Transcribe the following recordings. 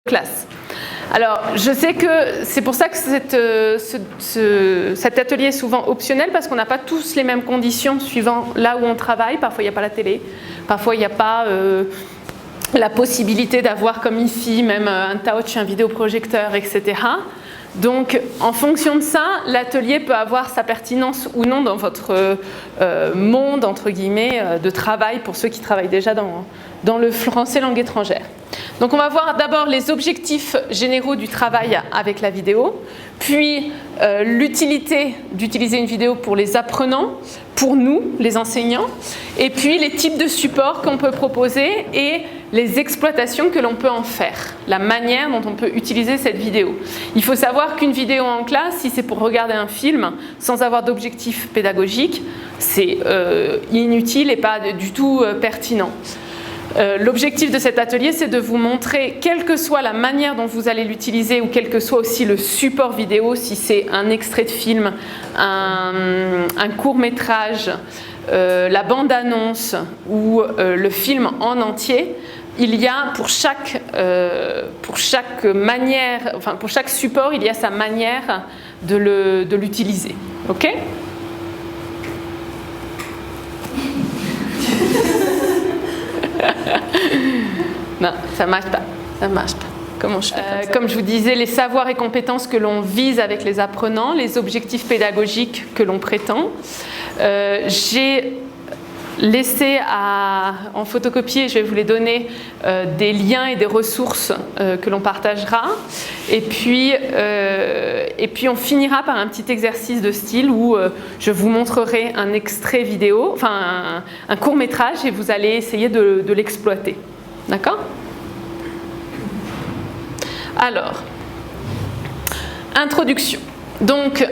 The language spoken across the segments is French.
classe. Alors, je sais que c'est pour ça que cet atelier est souvent optionnel, parce qu'on n'a pas tous les mêmes conditions suivant là où on travaille. Parfois, il n'y a pas la télé, parfois, il n'y a pas la possibilité d'avoir, comme ici, même un touch, un vidéoprojecteur, etc. Donc, en fonction de ça, l'atelier peut avoir sa pertinence ou non dans votre monde, entre guillemets, de travail, pour ceux qui travaillent déjà dans le français langue étrangère. Donc, on va voir d'abord les objectifs généraux du travail avec la vidéo, puis l'utilité d'utiliser une vidéo pour les apprenants, pour nous, les enseignants, et puis les types de supports qu'on peut proposer et les exploitations que l'on peut en faire, la manière dont on peut utiliser cette vidéo. Il faut savoir qu'une vidéo en classe, si c'est pour regarder un film sans avoir d'objectif pédagogique, c'est inutile et pas du tout pertinent. L'objectif de cet atelier, c'est de vous montrer, quelle que soit la manière dont vous allez l'utiliser ou quel que soit aussi le support vidéo, si c'est un extrait de film, un court-métrage, la bande-annonce ou le film en entier, il y a pour chaque manière, enfin pour chaque support, il y a sa manière de l'utiliser. Ok ? Non, ça marche pas. Ça marche pas. Comment je fais comme je vous disais, les savoirs et compétences que l'on vise avec les apprenants, les objectifs pédagogiques que l'on prétend. J'ai laissé en photocopie, je vais vous les donner, des liens et des ressources que l'on partagera. Et puis on finira par un petit exercice de style où je vous montrerai un extrait vidéo, enfin un court-métrage, et vous allez essayer de l'exploiter. D'accord ? Alors, introduction. Donc,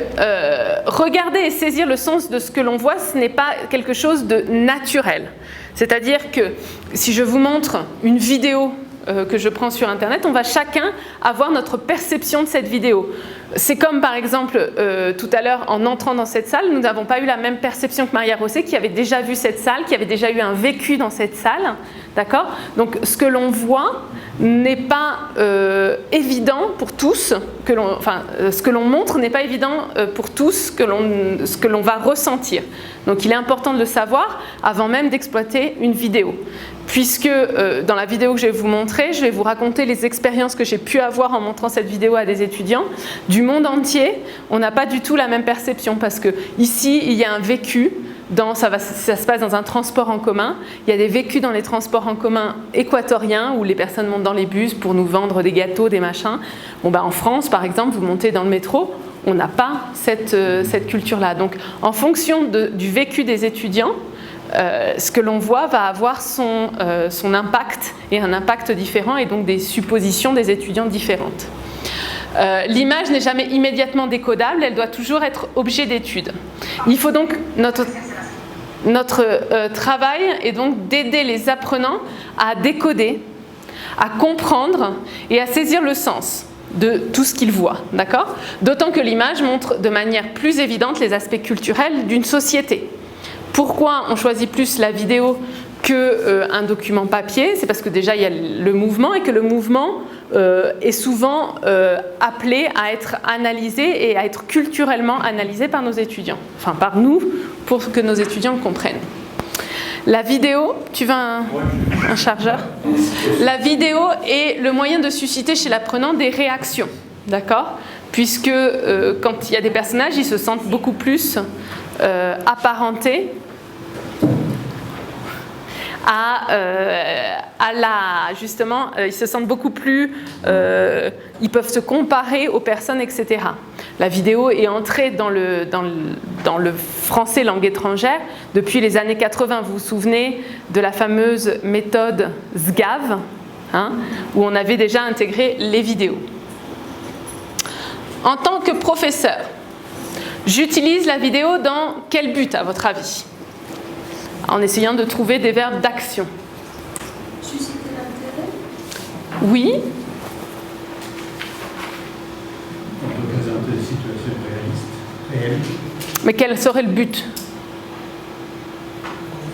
regarder et saisir le sens de ce que l'on voit, ce n'est pas quelque chose de naturel. C'est-à-dire que si je vous montre une vidéo que je prends sur Internet, on va chacun avoir notre perception de cette vidéo. C'est comme par exemple, tout à l'heure, en entrant dans cette salle, nous n'avons pas eu la même perception que Maria Rosset, qui avait déjà vu cette salle, qui avait déjà eu un vécu dans cette salle. D'accord ? Donc, ce que l'on voit n'est pas évident pour tous, ce que l'on montre n'est pas évident pour tous ce que l'on va ressentir. Donc, il est important de le savoir avant même d'exploiter une vidéo. Puisque dans la vidéo que je vais vous montrer, je vais vous raconter les expériences que j'ai pu avoir en montrant cette vidéo à des étudiants du monde entier. On n'a pas du tout la même perception, parce que ici il y a un vécu. Ça se passe dans un transport en commun. Il y a des vécus dans les transports en commun équatoriens où les personnes montent dans les bus pour nous vendre des gâteaux, des machins. En France, par exemple, vous montez dans le métro, on n'a pas cette culture-là. Donc, en fonction du vécu des étudiants, ce que l'on voit va avoir son impact, et un impact différent, et donc des suppositions des étudiants différentes. L'image n'est jamais immédiatement décodable, elle doit toujours être objet d'étude. Il faut donc, notre travail est donc d'aider les apprenants à décoder, à comprendre et à saisir le sens de tout ce qu'ils voient, d'accord ? D'autant que l'image montre de manière plus évidente les aspects culturels d'une société. Pourquoi on choisit plus la vidéo qu'un document papier ? C'est parce que déjà il y a le mouvement, et que le mouvement est souvent appelé à être analysé et à être culturellement analysé par nos étudiants. Enfin par nous, pour que nos étudiants comprennent. La vidéo, tu veux un chargeur ? La vidéo est le moyen de susciter chez l'apprenant des réactions, d'accord ? Puisque quand il y a des personnages, ils se sentent beaucoup plus apparentés justement, ils se sentent beaucoup plus, ils peuvent se comparer aux personnes, etc. La vidéo est entrée dans le français langue étrangère depuis les années 80. Vous vous souvenez de la fameuse méthode SGAV, où on avait déjà intégré les vidéos. En tant que professeur, j'utilise la vidéo dans quel but, à votre avis ? En essayant de trouver des verbes d'action. Susciter l'intérêt ? Oui. On peut présenter des situations réelles. Mais quel serait le but ?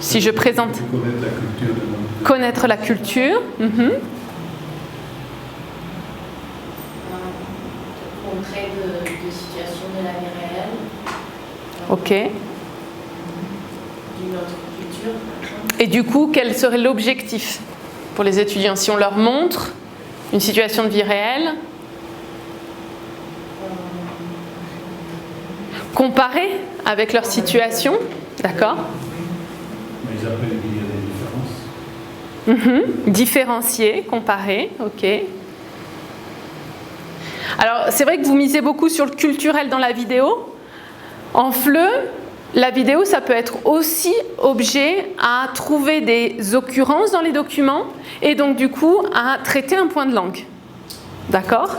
Si je présente... Connaître la culture de notre... Connaître la culture. Ok. D'une autre culture, par exemple. Et du coup, quel serait l'objectif pour les étudiants si on leur montre une situation de vie réelle, comparée avec leur situation, d'accord? Mais ils appellent qu'il y a des différences. Différencier, comparer, ok. Alors, c'est vrai que vous misez beaucoup sur le culturel dans la vidéo. En FLE, la vidéo, ça peut être aussi objet à trouver des occurrences dans les documents et donc du coup à traiter un point de langue. D'accord ?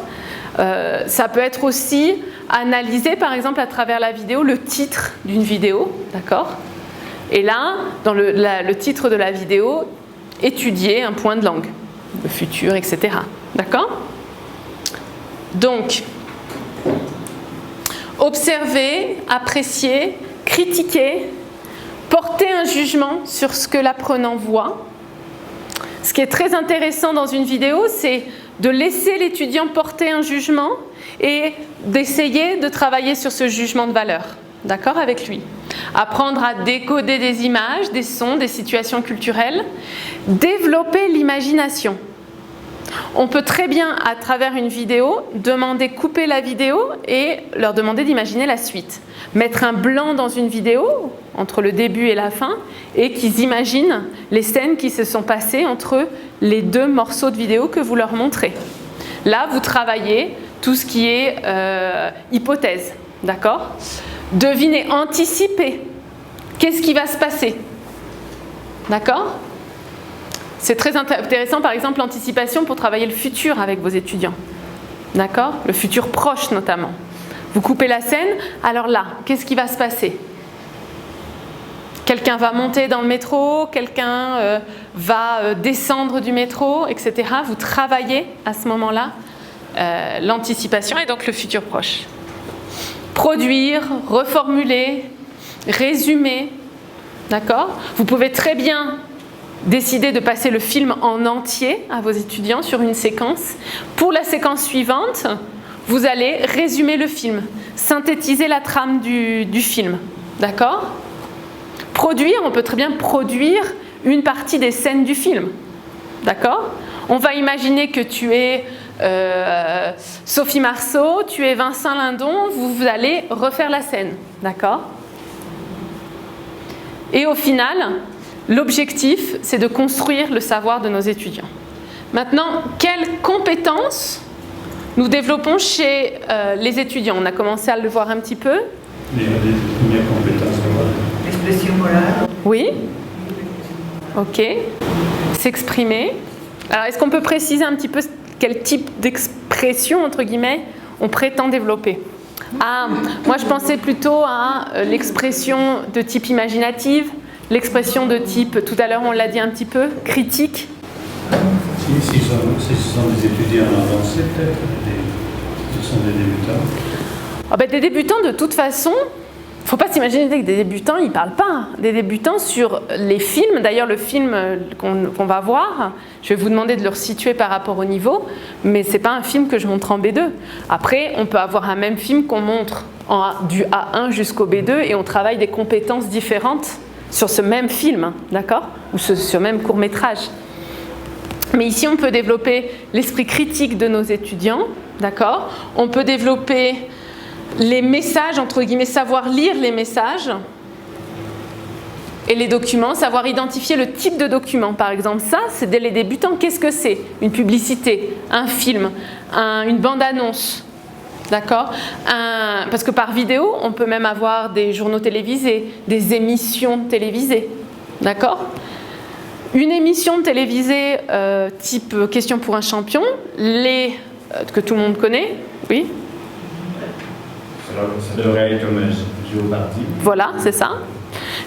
Ça peut être aussi analyser par exemple à travers la vidéo le titre d'une vidéo. D'accord ? Et là, dans le titre de la vidéo, étudier un point de langue, le futur, etc. D'accord ? Donc, observer, apprécier, critiquer, porter un jugement sur ce que l'apprenant voit. Ce qui est très intéressant dans une vidéo, c'est de laisser l'étudiant porter un jugement et d'essayer de travailler sur ce jugement de valeur, d'accord, avec lui. Apprendre à décoder des images, des sons, des situations culturelles, développer l'imagination. On peut très bien, à travers une vidéo, demander couper la vidéo et leur demander d'imaginer la suite. Mettre un blanc dans une vidéo, entre le début et la fin, et qu'ils imaginent les scènes qui se sont passées entre les deux morceaux de vidéo que vous leur montrez. Là, vous travaillez tout ce qui est hypothèse, d'accord ? Deviner, anticiper. Qu'est-ce qui va se passer ? D'accord ? C'est très intéressant, par exemple, l'anticipation pour travailler le futur avec vos étudiants. D'accord ? Le futur proche, notamment. Vous coupez la scène, alors là, qu'est-ce qui va se passer ? Quelqu'un va monter dans le métro, quelqu'un va descendre du métro, etc. Vous travaillez à ce moment-là l'anticipation et donc le futur proche. Produire, reformuler, résumer. D'accord ? Vous pouvez très bien décider de passer le film en entier à vos étudiants sur une séquence. Pour la séquence suivante, vous allez résumer le film, synthétiser la trame du film. D'accord ? Produire, on peut très bien produire une partie des scènes du film. D'accord ? On va imaginer que tu es Sophie Marceau, tu es Vincent Lindon, vous allez refaire la scène. D'accord ? Et au final, l'objectif, c'est de construire le savoir de nos étudiants. Maintenant, quelles compétences nous développons chez les étudiants ? On a commencé à le voir un petit peu. Les premières compétences. L'expression morale. Oui. Ok. S'exprimer. Alors, est-ce qu'on peut préciser un petit peu quel type d'expression, entre guillemets, on prétend développer ? Ah, moi je pensais plutôt à l'expression de type imaginative, l'expression de type, tout à l'heure on l'a dit un petit peu, critique. Si ce sont des étudiants avancés, peut-être, ce sont des débutants. Ah ben, des débutants, de toute façon, il ne faut pas s'imaginer que des débutants, ils ne parlent pas. Des débutants sur les films, d'ailleurs le film qu'on va voir, je vais vous demander de le resituer par rapport au niveau, mais ce n'est pas un film que je montre en B2. Après, on peut avoir un même film qu'on montre du A1 jusqu'au B2 et on travaille des compétences différentes sur ce même film, d'accord ? Ou ce même court-métrage. Mais ici, on peut développer l'esprit critique de nos étudiants, d'accord ? On peut développer les messages, entre guillemets, savoir lire les messages et les documents, savoir identifier le type de document. Par exemple, ça, c'est dès les débutants. Qu'est-ce que c'est ? Une publicité, un film, une bande-annonce, d'accord ? Parce que par vidéo, on peut même avoir des journaux télévisés, des émissions télévisées, d'accord ? Une émission télévisée type Question pour un champion, que tout le monde connaît, oui ? Ça devrait être comme Géopardy. Voilà, c'est ça.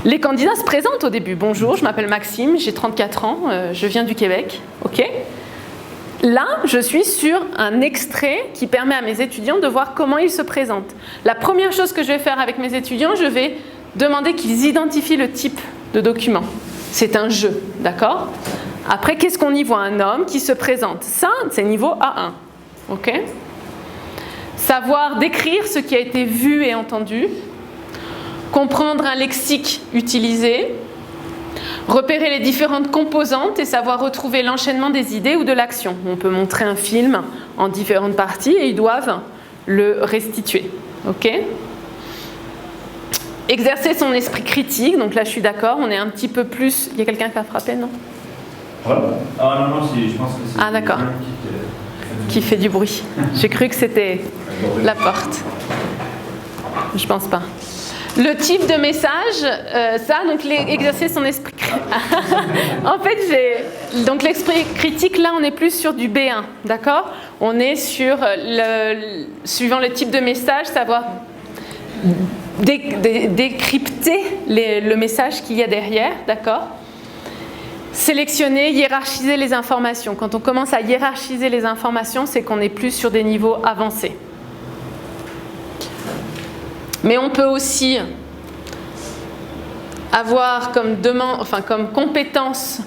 Les candidats se présentent au début. Bonjour, je m'appelle Maxime, j'ai 34 ans, je viens du Québec. Ok ? Là, je suis sur un extrait qui permet à mes étudiants de voir comment ils se présentent. La première chose que je vais faire avec mes étudiants, je vais demander qu'ils identifient le type de document. C'est un jeu, d'accord ? Après, qu'est-ce qu'on y voit ? Un homme qui se présente. Ça, c'est niveau A1. Ok ? Savoir décrire ce qui a été vu et entendu. comprendre un lexique utilisé, repérer les différentes composantes et savoir retrouver l'enchaînement des idées ou de l'action. On peut montrer un film en différentes parties et ils doivent le restituer. Ok ? Exercer son esprit critique, donc là je suis d'accord, on est un petit peu plus... Il y a quelqu'un qui a frappé, non ? Ah non, je pense que c'est... Ah d'accord. Qui fait du bruit. J'ai cru que c'était la porte. Je pense pas. Le type de message, donc exercer son esprit critique. En fait, donc l'esprit critique, là, on est plus sur du B1, d'accord ? On est sur, suivant le type de message, savoir décrypter le message qu'il y a derrière, d'accord ? Sélectionner, hiérarchiser les informations. Quand on commence à hiérarchiser les informations, c'est qu'on est plus sur des niveaux avancés. Mais on peut aussi avoir comme compétence,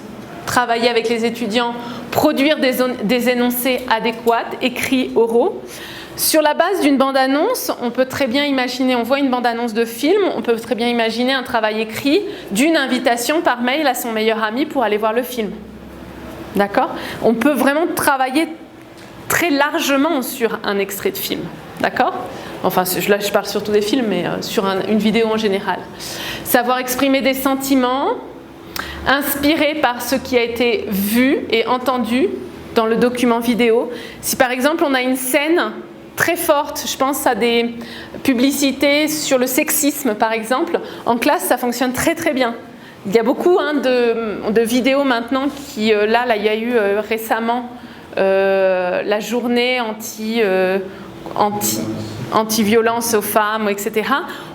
travailler avec les étudiants, produire des énoncés adéquats, écrits, oraux. Sur la base d'une bande-annonce, on peut très bien imaginer, on voit une bande-annonce de film, on peut très bien imaginer un travail écrit d'une invitation par mail à son meilleur ami pour aller voir le film. D'accord ? On peut vraiment travailler très largement sur un extrait de film. D'accord ? Enfin, là je parle surtout des films, mais sur une vidéo en général. Savoir exprimer des sentiments, inspiré par ce qui a été vu et entendu dans le document vidéo. Si par exemple on a une scène très forte, je pense à des publicités sur le sexisme par exemple, en classe ça fonctionne très très bien. Il y a beaucoup de vidéos maintenant qui, là il y a eu récemment la journée anti-violence aux femmes, etc.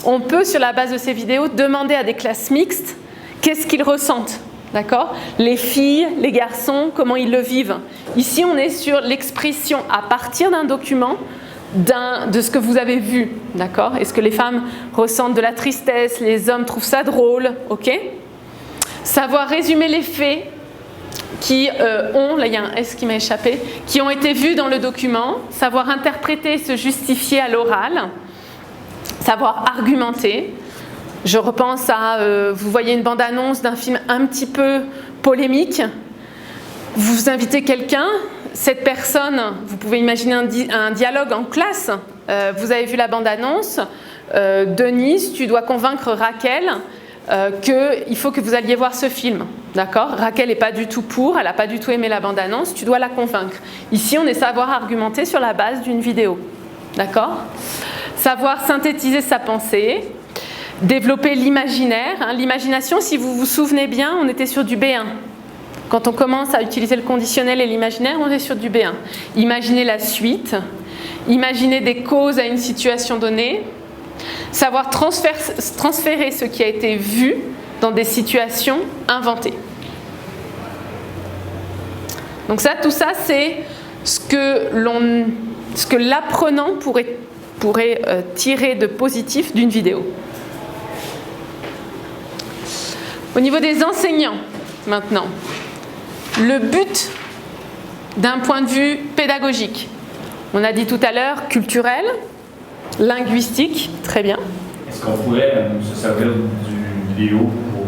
On peut, sur la base de ces vidéos, demander à des classes mixtes qu'est-ce qu'ils ressentent. D'accord ? Les filles, les garçons, comment ils le vivent. Ici, on est sur l'expression à partir d'un document de ce que vous avez vu. D'accord ? Est-ce que les femmes ressentent de la tristesse, les hommes trouvent ça drôle ? Ok ? Savoir résumer les faits qui là il y a un S qui m'a échappé, qui ont été vus dans le document, savoir interpréter et se justifier à l'oral, savoir argumenter. Je repense à, vous voyez une bande-annonce d'un film un petit peu polémique, vous invitez quelqu'un, cette personne, vous pouvez imaginer un dialogue en classe, vous avez vu la bande-annonce, Denise, tu dois convaincre Raquel qu'il faut que vous alliez voir ce film. D'accord ? Raquel n'est pas du tout pour, elle n'a pas du tout aimé la bande-annonce, tu dois la convaincre. Ici, on est savoir argumenter sur la base d'une vidéo. D'accord ? Savoir synthétiser sa pensée, développer l'imaginaire. L'imagination, si vous vous souvenez bien, on était sur du B1. Quand on commence à utiliser le conditionnel et l'imaginaire, on est sur du B1. Imaginer la suite, imaginer des causes à une situation donnée, savoir transférer ce qui a été vu dans des situations inventées. Donc ça, tout ça, c'est ce que l'apprenant pourrait tirer de positif d'une vidéo. Au niveau des enseignants, maintenant, le but d'un point de vue pédagogique, on a dit tout à l'heure culturel, linguistique, très bien. Est-ce qu'on pourrait se servir du vidéo pour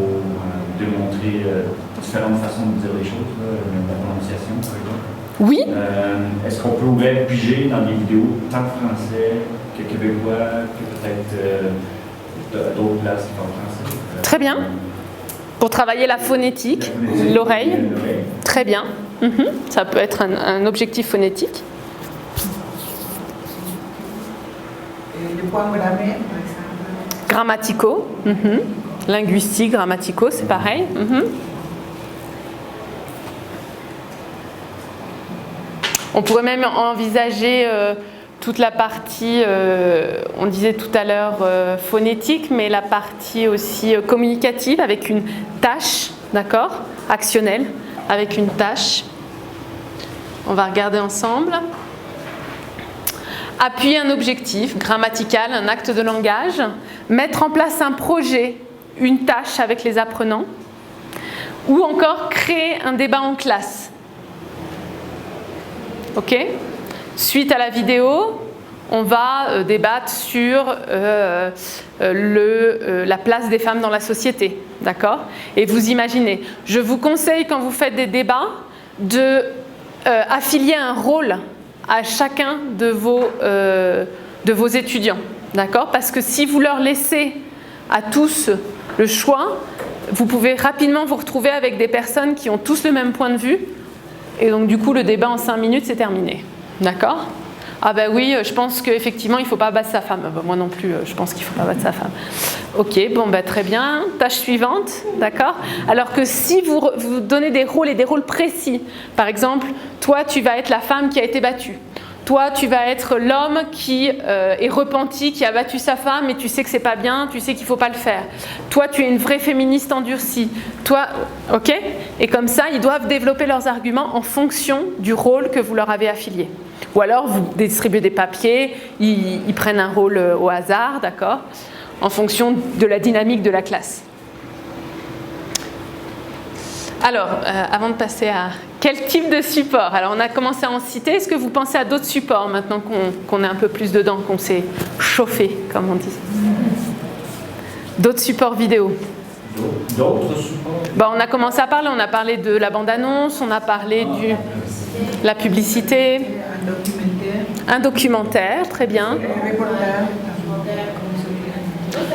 démontrer différentes façons de dire les choses, la prononciation par exemple? Oui. Est-ce qu'on pourrait piger dans des vidéos tant français que québécois, que peut-être d'autres places qui parlent français? Très bien. Pour travailler la phonétique, l'oreille. Très bien. Ça peut être un objectif phonétique. Les points grammaire, par exemple. Grammaticaux. Linguistique, grammaticaux, c'est pareil. On pourrait même envisager toute la partie, on disait tout à l'heure phonétique, mais la partie aussi communicative avec une tâche, d'accord, actionnelle, avec une tâche. On va regarder ensemble. Appuyer un objectif grammatical, un acte de langage, mettre en place un projet, une tâche avec les apprenants, ou encore créer un débat en classe. Ok ? Suite à la vidéo, on va débattre sur la place des femmes dans la société, d'accord? Et vous imaginez, je vous conseille quand vous faites des débats de affilier un rôle à chacun de vos étudiants, d'accord? Parce que si vous leur laissez à tous le choix, vous pouvez rapidement vous retrouver avec des personnes qui ont tous le même point de vue, et donc du coup le débat en 5 minutes c'est terminé, d'accord? Ah ben oui, je pense qu'effectivement il ne faut pas battre sa femme. Ben, moi non plus, je pense qu'il ne faut pas battre sa femme. Ok, bon ben très bien, tâche suivante, d'accord? Alors que si vous donnez des rôles et des rôles précis, par exemple, toi tu vas être la femme qui a été battue. Toi, tu vas être l'homme qui est repenti, qui a battu sa femme, mais tu sais que c'est pas bien, tu sais qu'il faut pas le faire. Toi, tu es une vraie féministe endurcie. Toi, ok? Et comme ça, ils doivent développer leurs arguments en fonction du rôle que vous leur avez affilié. Ou alors, vous distribuez des papiers, ils prennent un rôle au hasard, d'accord? En fonction de la dynamique de la classe. Alors, avant de passer à quel type de support? Alors, on a commencé à en citer. Est-ce que vous pensez à d'autres supports maintenant qu'on est un peu plus dedans, qu'on s'est chauffé, comme on dit? D'autres supports vidéo? D'autres supports? Bon, on a commencé à parler. On a parlé de la bande-annonce, on a parlé de la publicité. Un documentaire, très bien.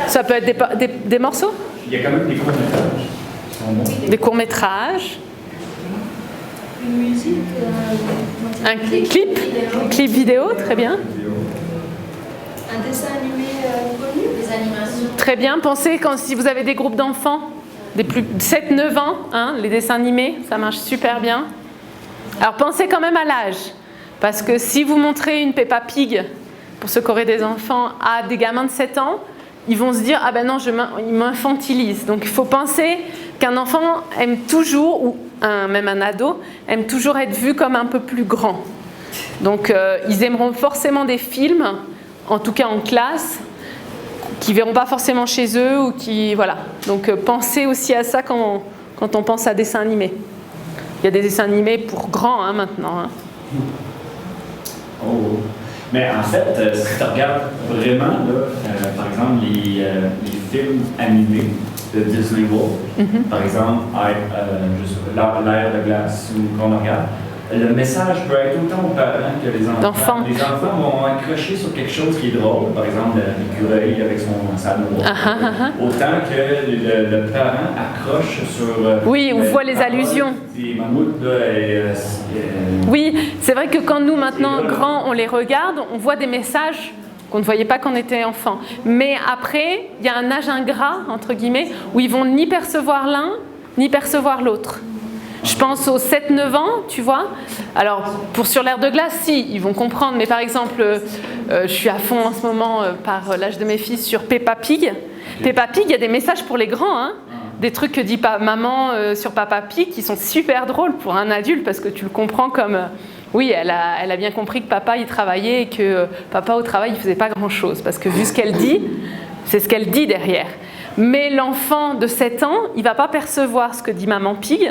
Ça peut être des morceaux? Il y a quand même des courts-métrages. Des courts-métrages. Une musique. Un clip vidéo, très bien. Un dessin animé connu. Des animations. Très bien. Pensez si vous avez des groupes d'enfants, des plus de 7-9 ans, hein, les dessins animés, ça marche super bien. Alors pensez quand même à l'âge. Parce que si vous montrez une Peppa Pig, pour ceux qui auraient des enfants, à des gamins de 7 ans, ils vont se dire « Ah ben non, ils m'infantilisent ». Donc il faut penser qu'un enfant aime toujours, ou même un ado, aime toujours être vu comme un peu plus grand. Donc ils aimeront forcément des films, en tout cas en classe, qu'ils ne verront pas forcément chez eux. Ou qui, voilà. Donc pensez aussi à ça quand on pense à dessins animés. Il y a des dessins animés pour grands maintenant. Hein. Oh. Mais en fait, si tu regardes vraiment, là, par exemple, les films animés de Disney World, par exemple, L'Air de glace, ou qu'on regarde, le message peut être autant aux parents que les enfants. Les enfants vont accrocher sur quelque chose qui est drôle, par exemple l'écureuil avec sa noix. Autant que le parent accroche sur... oui, on voit les allusions. Des mammouths, là, oui, c'est vrai que quand nous, maintenant, grands, on les regarde, on voit des messages qu'on ne voyait pas quand on était enfant. Mais après, il y a un âge ingrat, entre guillemets, où ils vont ni percevoir l'un, ni percevoir l'autre. Je pense aux 7-9 ans, tu vois. Alors, sur l'air de glace, si, ils vont comprendre. Mais par exemple, je suis à fond en ce moment, par l'âge de mes fils, sur Peppa Pig. Peppa Pig, il y a des messages pour les grands, hein. Des trucs que dit maman sur Peppa Pig qui sont super drôles pour un adulte, parce que tu le comprends comme... oui, elle a bien compris que papa, il travaillait et que papa, au travail, il faisait pas grand-chose. Parce que vu ce qu'elle dit, c'est ce qu'elle dit derrière. Mais l'enfant de 7 ans, il va pas percevoir ce que dit maman Pig.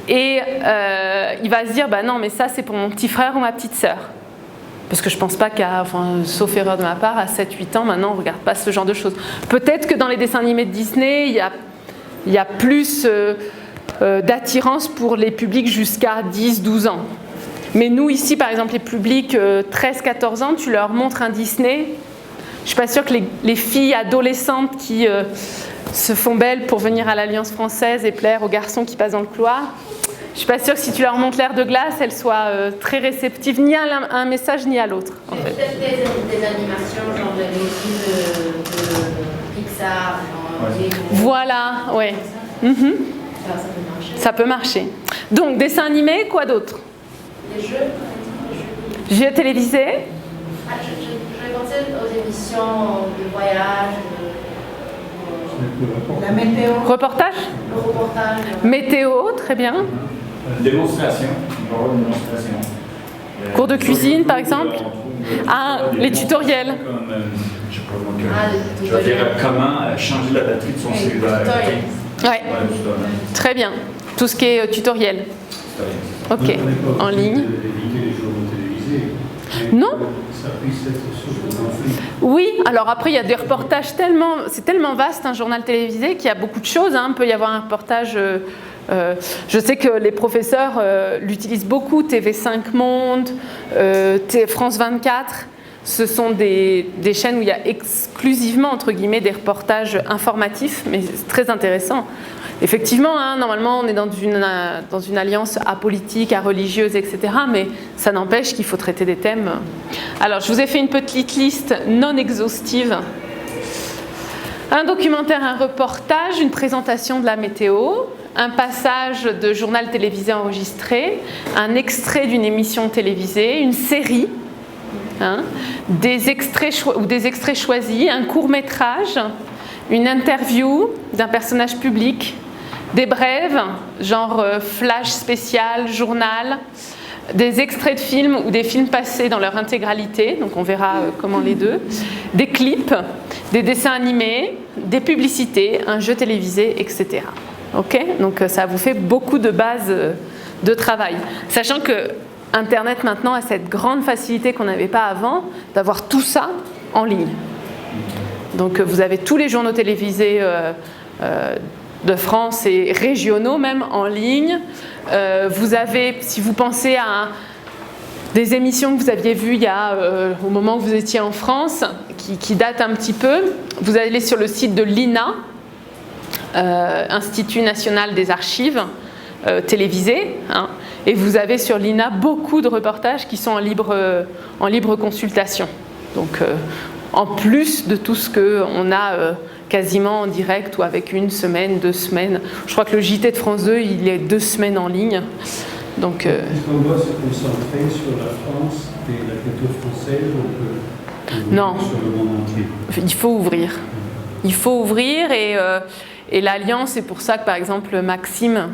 Et il va se dire, bah non, mais ça, c'est pour mon petit frère ou ma petite sœur. Parce que je pense pas sauf erreur de ma part, à 7-8 ans, maintenant, on ne regarde pas ce genre de choses. Peut-être que dans les dessins animés de Disney, il y a plus d'attirance pour les publics jusqu'à 10-12 ans. Mais nous, ici, par exemple, les publics 13-14 ans, tu leur montres un Disney. Je ne suis pas sûre que les filles adolescentes qui se font belles pour venir à l'Alliance française et plaire aux garçons qui passent dans le couloir, je ne suis pas sûre que si tu leur montres l'air de glace, elles soient très réceptives, ni à un message, ni à l'autre. En fait. Peut-être des animations, genre les films de Pixar. Voilà, ouais. Ça peut marcher. Donc, dessin animé, quoi d'autre? Les jeux. Jeux télévisés. Je pensais aux émissions de voyage. La météo. Reportage. Le reportage. Météo, très bien. Démonstration. Une démonstration. Cours de cuisine, par exemple. Les tutoriels. Comme, je vais dire comment changer la batterie de son cellulaire. Ouais. Très bien. Tout ce qui est tutoriel. Ok. En ligne. Mais Non. Ça puisse être source de conflit. Oui, alors après il y a des reportages c'est tellement vaste un journal télévisé qu'il y a beaucoup de choses. Il peut y avoir un reportage. Je sais que les professeurs l'utilisent beaucoup, TV5 Monde, France 24. Ce sont des chaînes où il y a exclusivement, entre guillemets, des reportages informatifs, mais c'est très intéressant. Effectivement, normalement, on est dans une alliance apolitique, religieuse, etc., mais ça n'empêche qu'il faut traiter des thèmes. Alors, je vous ai fait une petite liste non exhaustive. Un documentaire, un reportage, une présentation de la météo, un passage de journal télévisé enregistré, un extrait d'une émission télévisée, une série, des extraits choisis, un court-métrage, une interview d'un personnage public, des brèves, genre flash spécial, journal, des extraits de films ou des films passés dans leur intégralité, donc on verra comment les deux, des clips, des dessins animés, des publicités, un jeu télévisé, etc. Ok ? Donc ça vous fait beaucoup de bases de travail. Sachant que Internet maintenant a cette grande facilité qu'on n'avait pas avant d'avoir tout ça en ligne. Donc vous avez tous les journaux télévisés de France et régionaux même en ligne. Vous avez, si vous pensez à des émissions que vous aviez vues au moment où vous étiez en France, qui datent un petit peu, vous allez sur le site de l'INA, Institut National des Archives télévisées, et vous avez sur l'INA beaucoup de reportages qui sont en libre consultation. Donc en plus de tout ce qu'on a quasiment en direct ou avec 1 semaine, 2 semaines. Je crois que le JT de France 2, il est 2 semaines en ligne. Donc, est-ce qu'on doit se concentrer sur la France et la culture française ou non. Sur le monde entier? Il faut ouvrir. Il faut ouvrir et l'Alliance, c'est pour ça que par exemple Maxime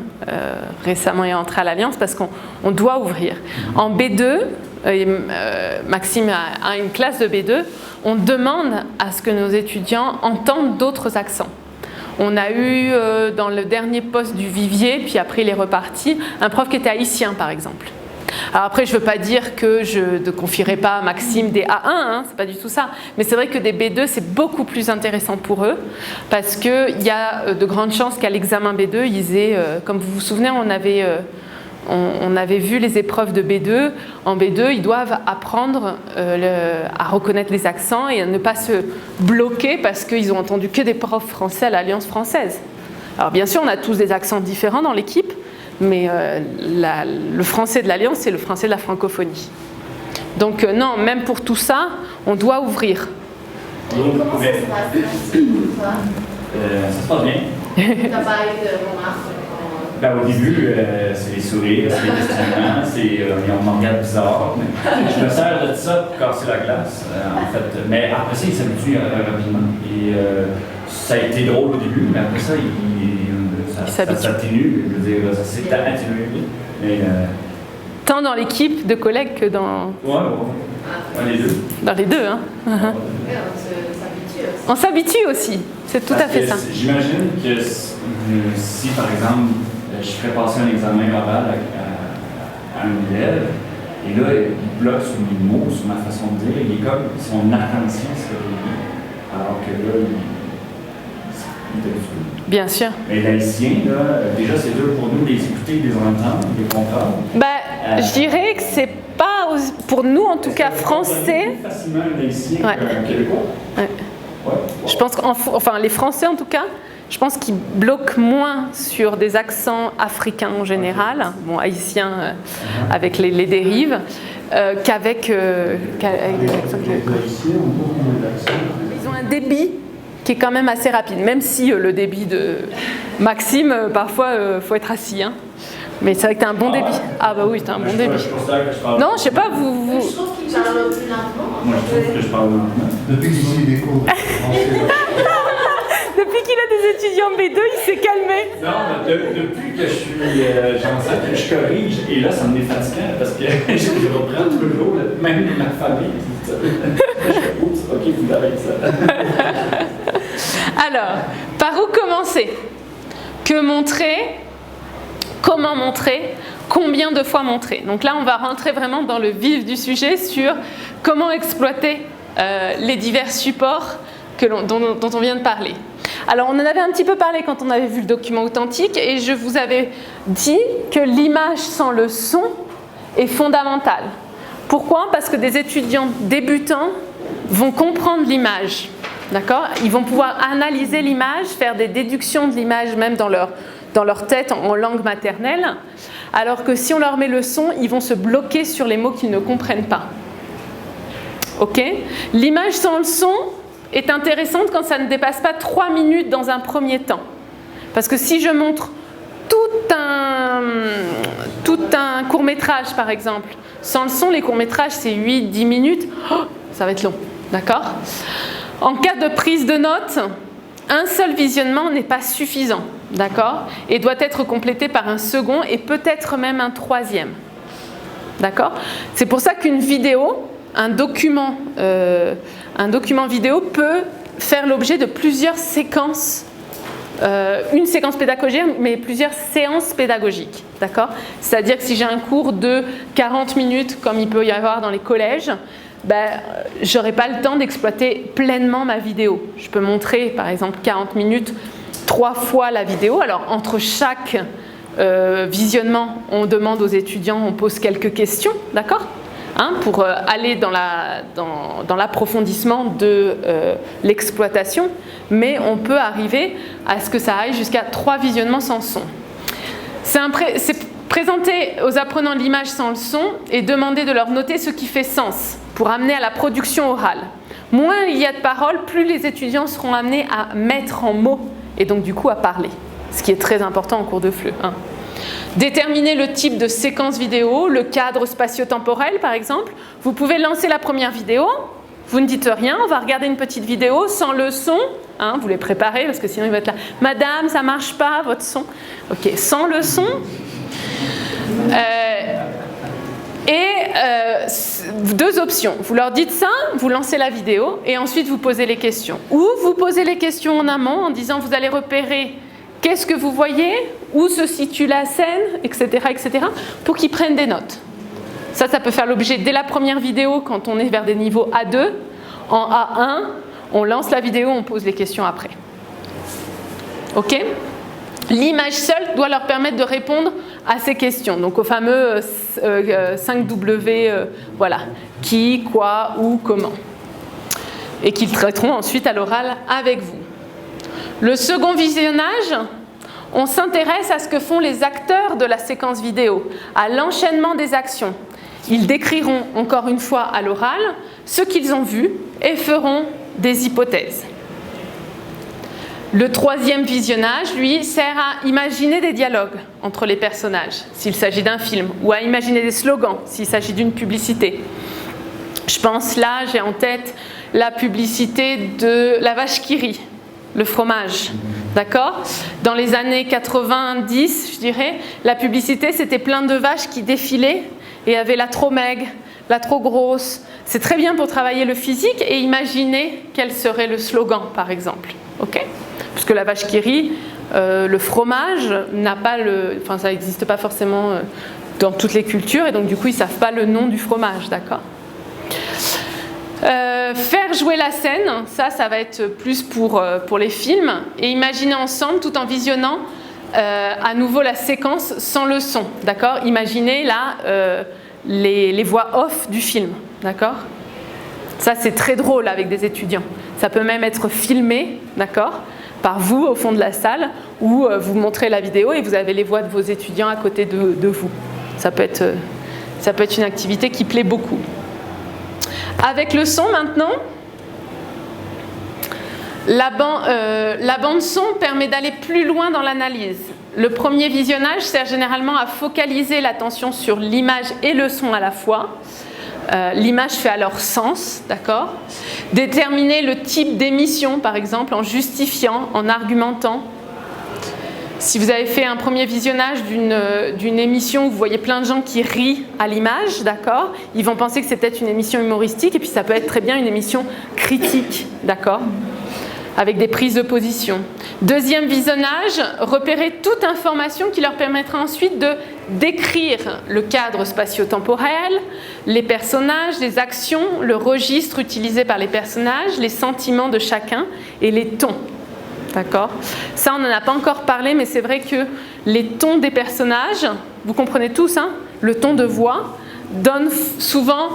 récemment est entré à l'Alliance parce qu'on doit ouvrir. En B2, Maxime a une classe de B2, on demande à ce que nos étudiants entendent d'autres accents. On a eu dans le dernier poste du Vivier, puis après il est reparti, un prof qui était haïtien par exemple. Alors après, je ne veux pas dire que je ne confierai pas à Maxime des A1, c'est pas du tout ça. Mais c'est vrai que des B2, c'est beaucoup plus intéressant pour eux parce qu'il y a de grandes chances qu'à l'examen B2, ils aient, comme vous vous souvenez, on avait vu les épreuves de B2. En B2, ils doivent apprendre à reconnaître les accents et à ne pas se bloquer parce qu'ils ont entendu que des profs français à l'Alliance française. Alors bien sûr, on a tous des accents différents dans l'équipe, mais le français de l'Alliance, c'est le français de la francophonie. Donc non, même pour tout ça, on doit ouvrir. Comment ça se passe pour toi? Ça se passe bien. Tu as parlé de remarques. Au début, c'est les sourires, c'est les questionnements, on me regarde bizarre. Je me sers de ça pour casser la glace, en fait. Mais après ça, il s'habitue rapidement. Et ça a été drôle au début, mais après ça, ça s'atténue. Je veux dire, ça s'est atténué. Mais, tant dans l'équipe de collègues que dans... Ouais, les deux. Dans les deux, hein. On s'habitue aussi, c'est tout à fait ça. J'imagine que si, par exemple, je ferais passer un examen oral à un élève, et là, il bloque sur mes mots, sur ma façon de dire, il est comme son attention serait réduite, alors que là, il est habitué. Bien sûr. Mais l'haïtien, là, déjà, c'est dur pour nous de les écouter, de les entendre, de les comprendre. Je dirais que c'est pas, pour nous en tout cas, français. C'est facilement un haïtien qu'un québécois. Ouais. Je pense qu'enfin, les Français en tout cas, je pense qu'ils bloquent moins sur des accents africains en général, bon, haïtiens avec les dérives, qu'avec l'accent québécois. Ils ont un débit qui est quand même assez rapide, même si le débit de Maxime, parfois, faut être assis. Hein. Mais c'est vrai que tu as un bon débit. Ah bah oui, tu as un bon débit. Non, je sais pas, vous... Je trouve qu'il parle plus lentement. Moi, je trouve que je parle lentement. Depuis qu'ils ont eu des cours. Depuis qu'il a des étudiants B2, il s'est calmé. Non, depuis que je suis j'enseigne, je corrige, et là, ça me fait fatigant parce que je reprends toujours même ma famille. Oups, ok, vous avez ça. Alors, par où commencer? Que montrer? Comment montrer? combien de fois montrer. Donc là, on va rentrer vraiment dans le vif du sujet sur comment exploiter les divers supports dont on vient de parler. Alors, on en avait un petit peu parlé quand on avait vu le document authentique et je vous avais dit que l'image sans le son est fondamentale. Pourquoi ? Parce que des étudiants débutants vont comprendre l'image, d'accord ? Ils vont pouvoir analyser l'image, faire des déductions de l'image même dans leur tête en langue maternelle, alors que si on leur met le son, ils vont se bloquer sur les mots qu'ils ne comprennent pas. Ok ? L'image sans le son est intéressante quand ça ne dépasse pas 3 minutes dans un premier temps. Parce que si je montre tout un court-métrage, par exemple, sans le son, les courts-métrages, c'est 8-10 minutes, ça va être long, d'accord ? En cas de prise de notes, un seul visionnement n'est pas suffisant, d'accord ? Et doit être complété par un second et peut-être même un troisième, d'accord ? C'est pour ça qu'une vidéo, un document vidéo peut faire l'objet de plusieurs séquences, une séquence pédagogique, mais plusieurs séances pédagogiques, d'accord ? C'est-à-dire que si j'ai un cours de 40 minutes, comme il peut y avoir dans les collèges, je n'aurai pas le temps d'exploiter pleinement ma vidéo. Je peux montrer, par exemple, 40 minutes, 3 fois la vidéo. Alors, entre chaque visionnement, on demande aux étudiants, on pose quelques questions, d'accord ? Pour aller dans l'approfondissement de l'exploitation, mais on peut arriver à ce que ça aille jusqu'à 3 visionnements sans son. C'est présenter aux apprenants l'image sans le son et demander de leur noter ce qui fait sens pour amener à la production orale. Moins il y a de paroles, plus les étudiants seront amenés à mettre en mots et donc du coup à parler, ce qui est très important en cours de FLE. Déterminer le type de séquence vidéo, le cadre spatio-temporel par exemple. Vous pouvez lancer la première vidéo, vous ne dites rien, on va regarder une petite vidéo sans le son, vous les préparez parce que sinon il va être là. Madame, ça marche pas votre son. Ok, sans le son. Deux options. Vous leur dites ça, vous lancez la vidéo et ensuite vous posez les questions. Ou vous posez les questions en amont en disant vous allez repérer qu'est-ce que vous voyez, où se situe la scène, etc., pour qu'ils prennent des notes. Ça peut faire l'objet dès la première vidéo quand on est vers des niveaux A2. En A1, on lance la vidéo, on pose les questions après. Ok ? L'image seule doit leur permettre de répondre à ces questions, donc au fameux 5W, voilà, qui, quoi, où, comment. Et qu'ils traiteront ensuite à l'oral avec vous. Le second visionnage, on s'intéresse à ce que font les acteurs de la séquence vidéo, à l'enchaînement des actions. Ils décriront encore une fois à l'oral ce qu'ils ont vu et feront des hypothèses. Le troisième visionnage, lui, sert à imaginer des dialogues entre les personnages, s'il s'agit d'un film, ou à imaginer des slogans, s'il s'agit d'une publicité. Je pense là, j'ai en tête la publicité de la vache qui rit, le fromage, d'accord ? Dans les années 90, je dirais, la publicité, c'était plein de vaches qui défilaient et avaient la trop maigre, la trop grosse. C'est très bien pour travailler le physique et imaginer quel serait le slogan, par exemple. Ok ? Parce que la vache qui rit, le fromage n'a pas ça n'existe pas forcément dans toutes les cultures et donc du coup ils ne savent pas le nom du fromage, d'accord ? Faire jouer la scène, ça va être plus pour les films, et imaginer ensemble tout en visionnant à nouveau la séquence sans le son, d'accord ? Imaginez là les voix off du film, d'accord ? Ça c'est très drôle avec des étudiants. Ça peut même être filmé, d'accord ? Par vous au fond de la salle, où vous montrez la vidéo et vous avez les voix de vos étudiants à côté de vous. Ça peut être une activité qui plaît beaucoup. Avec le son maintenant, la bande son permet d'aller plus loin dans l'analyse. Le premier visionnage sert généralement à focaliser l'attention sur l'image et le son à la fois. L'image fait alors sens, d'accord ? Déterminer le type d'émission, par exemple, en justifiant, en argumentant. Si vous avez fait un premier visionnage d'une émission où vous voyez plein de gens qui rient à l'image, d'accord ? Ils vont penser que c'est peut-être une émission humoristique, et puis ça peut être très bien une émission critique, d'accord ? Avec des prises de position. Deuxième visionnage, repérer toute information qui leur permettra ensuite de décrire le cadre spatio-temporel, les personnages, les actions, le registre utilisé par les personnages, les sentiments de chacun et les tons. D'accord ? Ça, on n'en a pas encore parlé, mais c'est vrai que les tons des personnages, vous comprenez tous, hein, le ton de voix donne souvent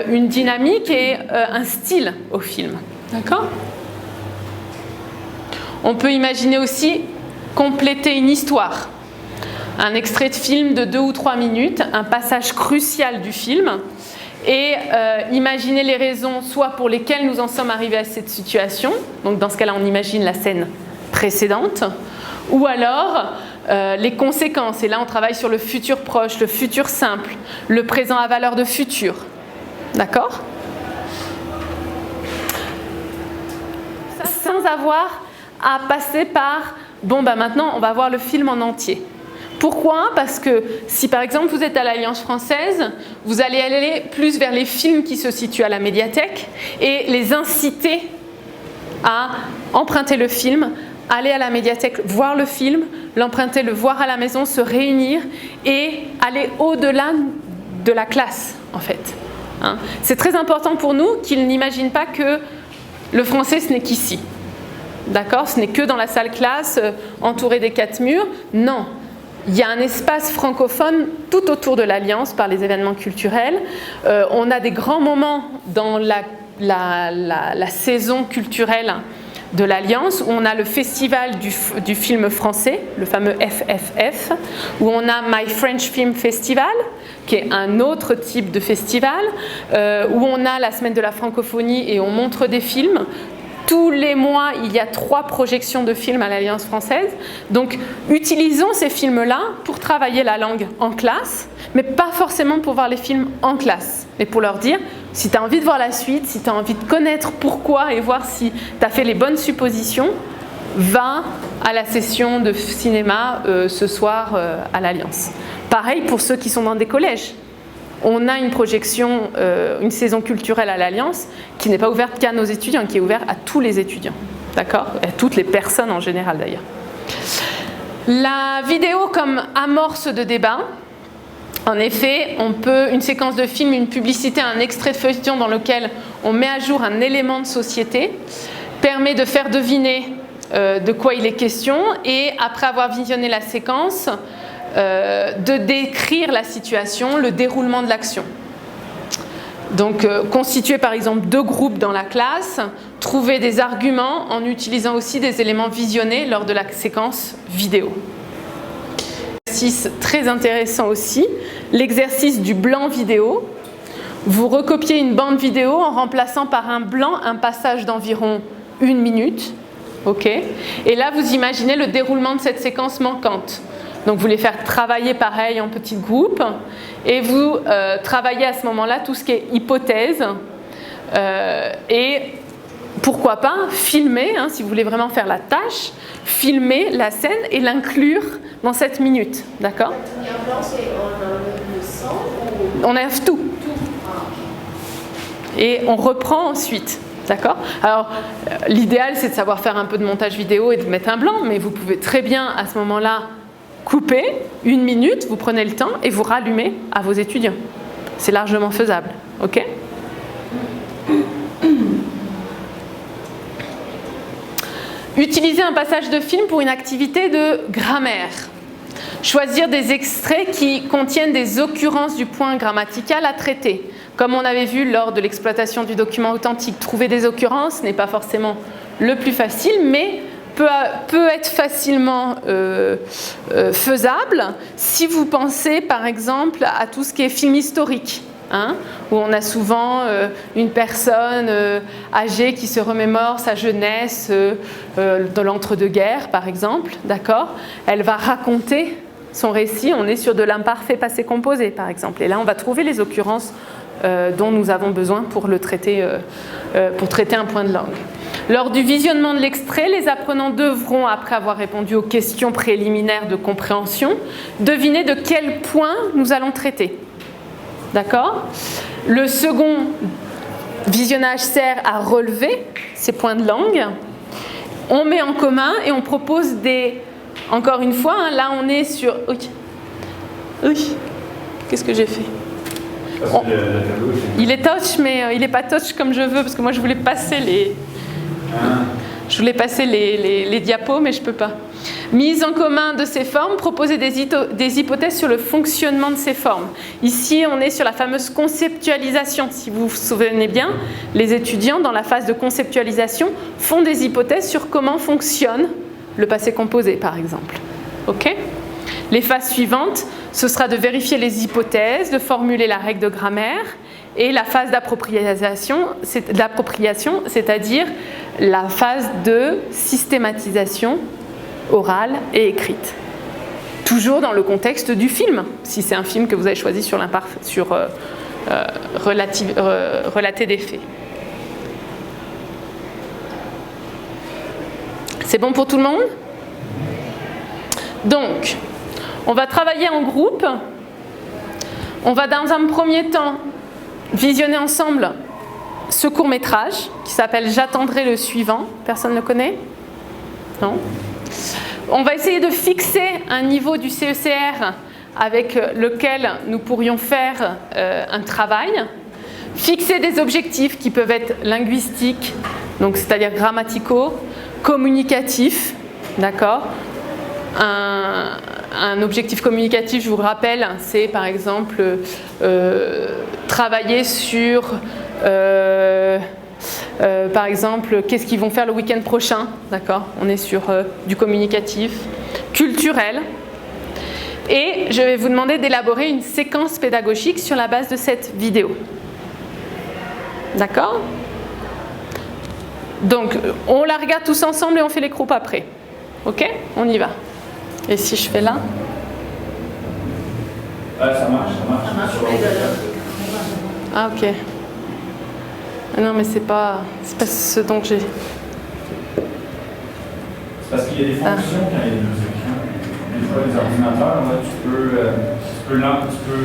une dynamique et un style au film. D'accord ? On peut imaginer aussi compléter une histoire. Un extrait de film de 2 ou 3 minutes, un passage crucial du film, et imaginer les raisons soit pour lesquelles nous en sommes arrivés à cette situation, donc dans ce cas-là on imagine la scène précédente, ou alors les conséquences, et là on travaille sur le futur proche, le futur simple, le présent à valeur de futur. D'accord ? Sans avoir à passer par, bon ben maintenant on va voir le film en entier. Pourquoi ? Parce que si par exemple vous êtes à l'Alliance française, vous allez aller plus vers les films qui se situent à la médiathèque et les inciter à emprunter le film, aller à la médiathèque, voir le film, l'emprunter, le voir à la maison, se réunir et aller au-delà de la classe en fait. Hein ? C'est très important pour nous qu'ils n'imaginent pas que le français ce n'est qu'ici. D'accord ? Ce n'est que dans la salle classe, entouré des 4 murs. Non. Il y a un espace francophone tout autour de l'Alliance par les événements culturels. On a des grands moments dans la saison culturelle de l'Alliance où on a le festival du film français, le fameux FFF, où on a My French Film Festival, qui est un autre type de festival, où on a la semaine de la francophonie et on montre des films. Tous les mois, il y a 3 projections de films à l'Alliance française. Donc, utilisons ces films-là pour travailler la langue en classe, mais pas forcément pour voir les films en classe, mais pour leur dire, si tu as envie de voir la suite, si tu as envie de connaître pourquoi et voir si tu as fait les bonnes suppositions, va à la session de cinéma ce soir à l'Alliance. Pareil pour ceux qui sont dans des collèges. On a une projection, une saison culturelle à l'Alliance qui n'est pas ouverte qu'à nos étudiants, qui est ouverte à tous les étudiants, d'accord ? À toutes les personnes en général d'ailleurs. La vidéo comme amorce de débat, en effet, on peut, une séquence de film, une publicité, un extrait de feuilleton dans lequel on met à jour un élément de société, permet de faire deviner de quoi il est question et après avoir visionné la séquence, de décrire la situation, le déroulement de l'action. Donc, constituer par exemple 2 groupes dans la classe, trouver des arguments en utilisant aussi des éléments visionnés lors de la séquence vidéo. Exercice très intéressant aussi, l'exercice du blanc vidéo. Vous recopiez une bande vidéo en remplaçant par un blanc un passage d'environ 1 minute. Okay. Et là, vous imaginez le déroulement de cette séquence manquante. Donc vous les faire travailler pareil en petits groupes et vous travaillez à ce moment-là tout ce qui est hypothèse et pourquoi pas filmer, hein, si vous voulez vraiment faire la tâche, filmer la scène et l'inclure dans cette minute, d'accord ? En blanc, c'est on enlève le son ou... On enlève tout. Et on reprend ensuite. D'accord ? Alors, l'idéal, c'est de savoir faire un peu de montage vidéo et de mettre un blanc, mais vous pouvez très bien, à ce moment-là, couper 1 minute, vous prenez le temps et vous rallumez à vos étudiants. C'est largement faisable. Ok ? Utiliser un passage de film pour une activité de grammaire. Choisir des extraits qui contiennent des occurrences du point grammatical à traiter. Comme on avait vu lors de l'exploitation du document authentique, trouver des occurrences n'est pas forcément le plus facile, mais peut être facilement faisable si vous pensez par exemple à tout ce qui est film historique, hein, où on a souvent une personne âgée qui se remémore sa jeunesse dans l'entre-deux-guerres par exemple, d'accord ? Elle va raconter son récit, on est sur de l'imparfait passé composé par exemple, et là on va trouver les occurrences dont nous avons besoin pour le traiter, pour traiter un point de langue. Lors du visionnement de l'extrait, les apprenants devront, après avoir répondu aux questions préliminaires de compréhension, deviner de quel point nous allons traiter. D'accord ? Le second visionnage sert à relever ces points de langue. On met en commun et on propose des... Encore une fois, hein, là on est sur... Oui. Qu'est-ce que j'ai fait? Parce que le tableau est... Il est touch, mais il n'est pas touch comme je veux, parce que moi je voulais passer les diapos, mais je ne peux pas. Mise en commun de ces formes, proposer des hypothèses sur le fonctionnement de ces formes. Ici, on est sur la fameuse conceptualisation. Si vous vous souvenez bien, les étudiants, dans la phase de conceptualisation, font des hypothèses sur comment fonctionne le passé composé, par exemple. OK ? Les phases suivantes, ce sera de vérifier les hypothèses, de formuler la règle de grammaire, et la phase d'appropriation, c'est-à-dire la phase de systématisation orale et écrite. Toujours dans le contexte du film, si c'est un film que vous avez choisi sur relater des faits. C'est bon pour tout le monde ? Donc, on va travailler en groupe. On va dans un premier temps visionner ensemble ce court-métrage qui s'appelle « J'attendrai le suivant ». Personne ne le connaît ? Non ? On va essayer de fixer un niveau du CECR avec lequel nous pourrions faire un travail. Fixer des objectifs qui peuvent être linguistiques, donc c'est-à-dire grammaticaux, communicatifs, d'accord ? Un objectif communicatif, je vous le rappelle, c'est par exemple travailler sur, par exemple, qu'est-ce qu'ils vont faire le week-end prochain, d'accord ? On est sur du communicatif, culturel. Et je vais vous demander d'élaborer une séquence pédagogique sur la base de cette vidéo. D'accord ? Donc, on la regarde tous ensemble et on fait les groupes après. Ok ? On y va. Et si je fais là ? Ça marche. Ça marche pour les deux. Ah, ok. Non, mais c'est pas ce dont j'ai... C'est parce qu'il y a des fonctions quand il y a deux écrans. Des fois, les ordinateurs, là, tu peux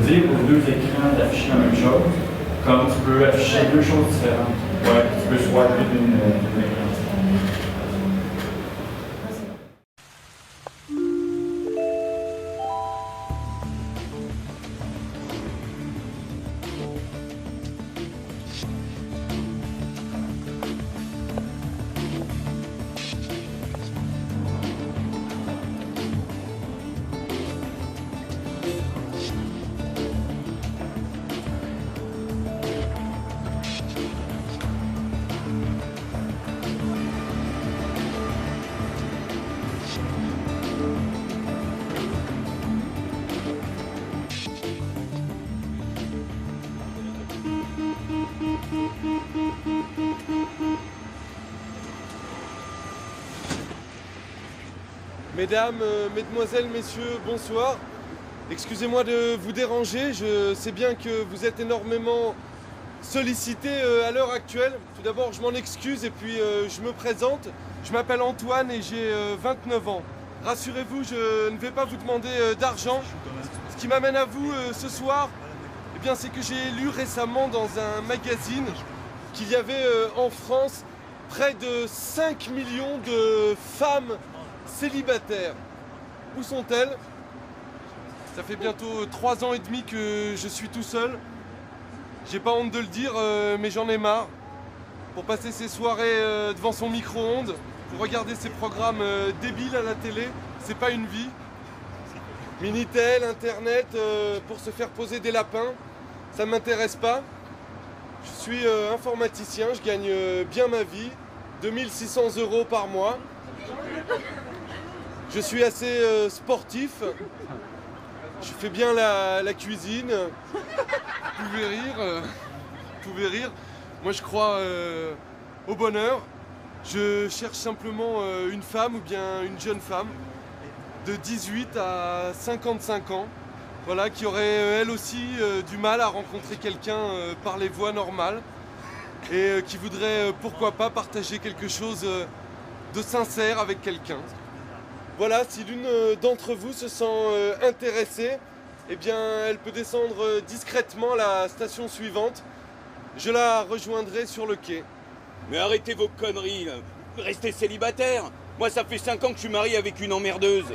dire aux deux écrans d'afficher la même chose, comme tu peux afficher deux choses différentes. Ouais, tu peux swapper d'une écran. Mesdames, mesdemoiselles, messieurs, bonsoir. Excusez-moi de vous déranger, je sais bien que vous êtes énormément sollicités à l'heure actuelle. Tout d'abord, je m'en excuse et puis je me présente. Je m'appelle Antoine et j'ai 29 ans. Rassurez-vous, je ne vais pas vous demander d'argent. Ce qui m'amène à vous ce soir, eh bien, c'est que j'ai lu récemment dans un magazine qu'il y avait en France près de 5 millions de femmes célibataires. Où sont-elles? Ça fait bientôt 3 ans et demi que je suis tout seul. J'ai pas honte de le dire, mais j'en ai marre. Pour passer ses soirées devant son micro-ondes, pour regarder ses programmes débiles à la télé, c'est pas une vie. Minitel, Internet, pour se faire poser des lapins, ça m'intéresse pas. Je suis informaticien, je gagne bien ma vie, 2600 € par mois. Je suis assez sportif, je fais bien la cuisine, vous pouvez rire, Moi je crois au bonheur. Je cherche simplement une femme ou bien une jeune femme de 18 à 55 ans, voilà, qui aurait elle aussi du mal à rencontrer quelqu'un par les voies normales et qui voudrait pourquoi pas partager quelque chose de sincère avec quelqu'un. Voilà, si l'une d'entre vous se sent intéressée, eh bien elle peut descendre discrètement à la station suivante. Je la rejoindrai sur le quai. Mais arrêtez vos conneries, restez célibataire. Moi ça fait 5 ans que je suis marié avec une emmerdeuse.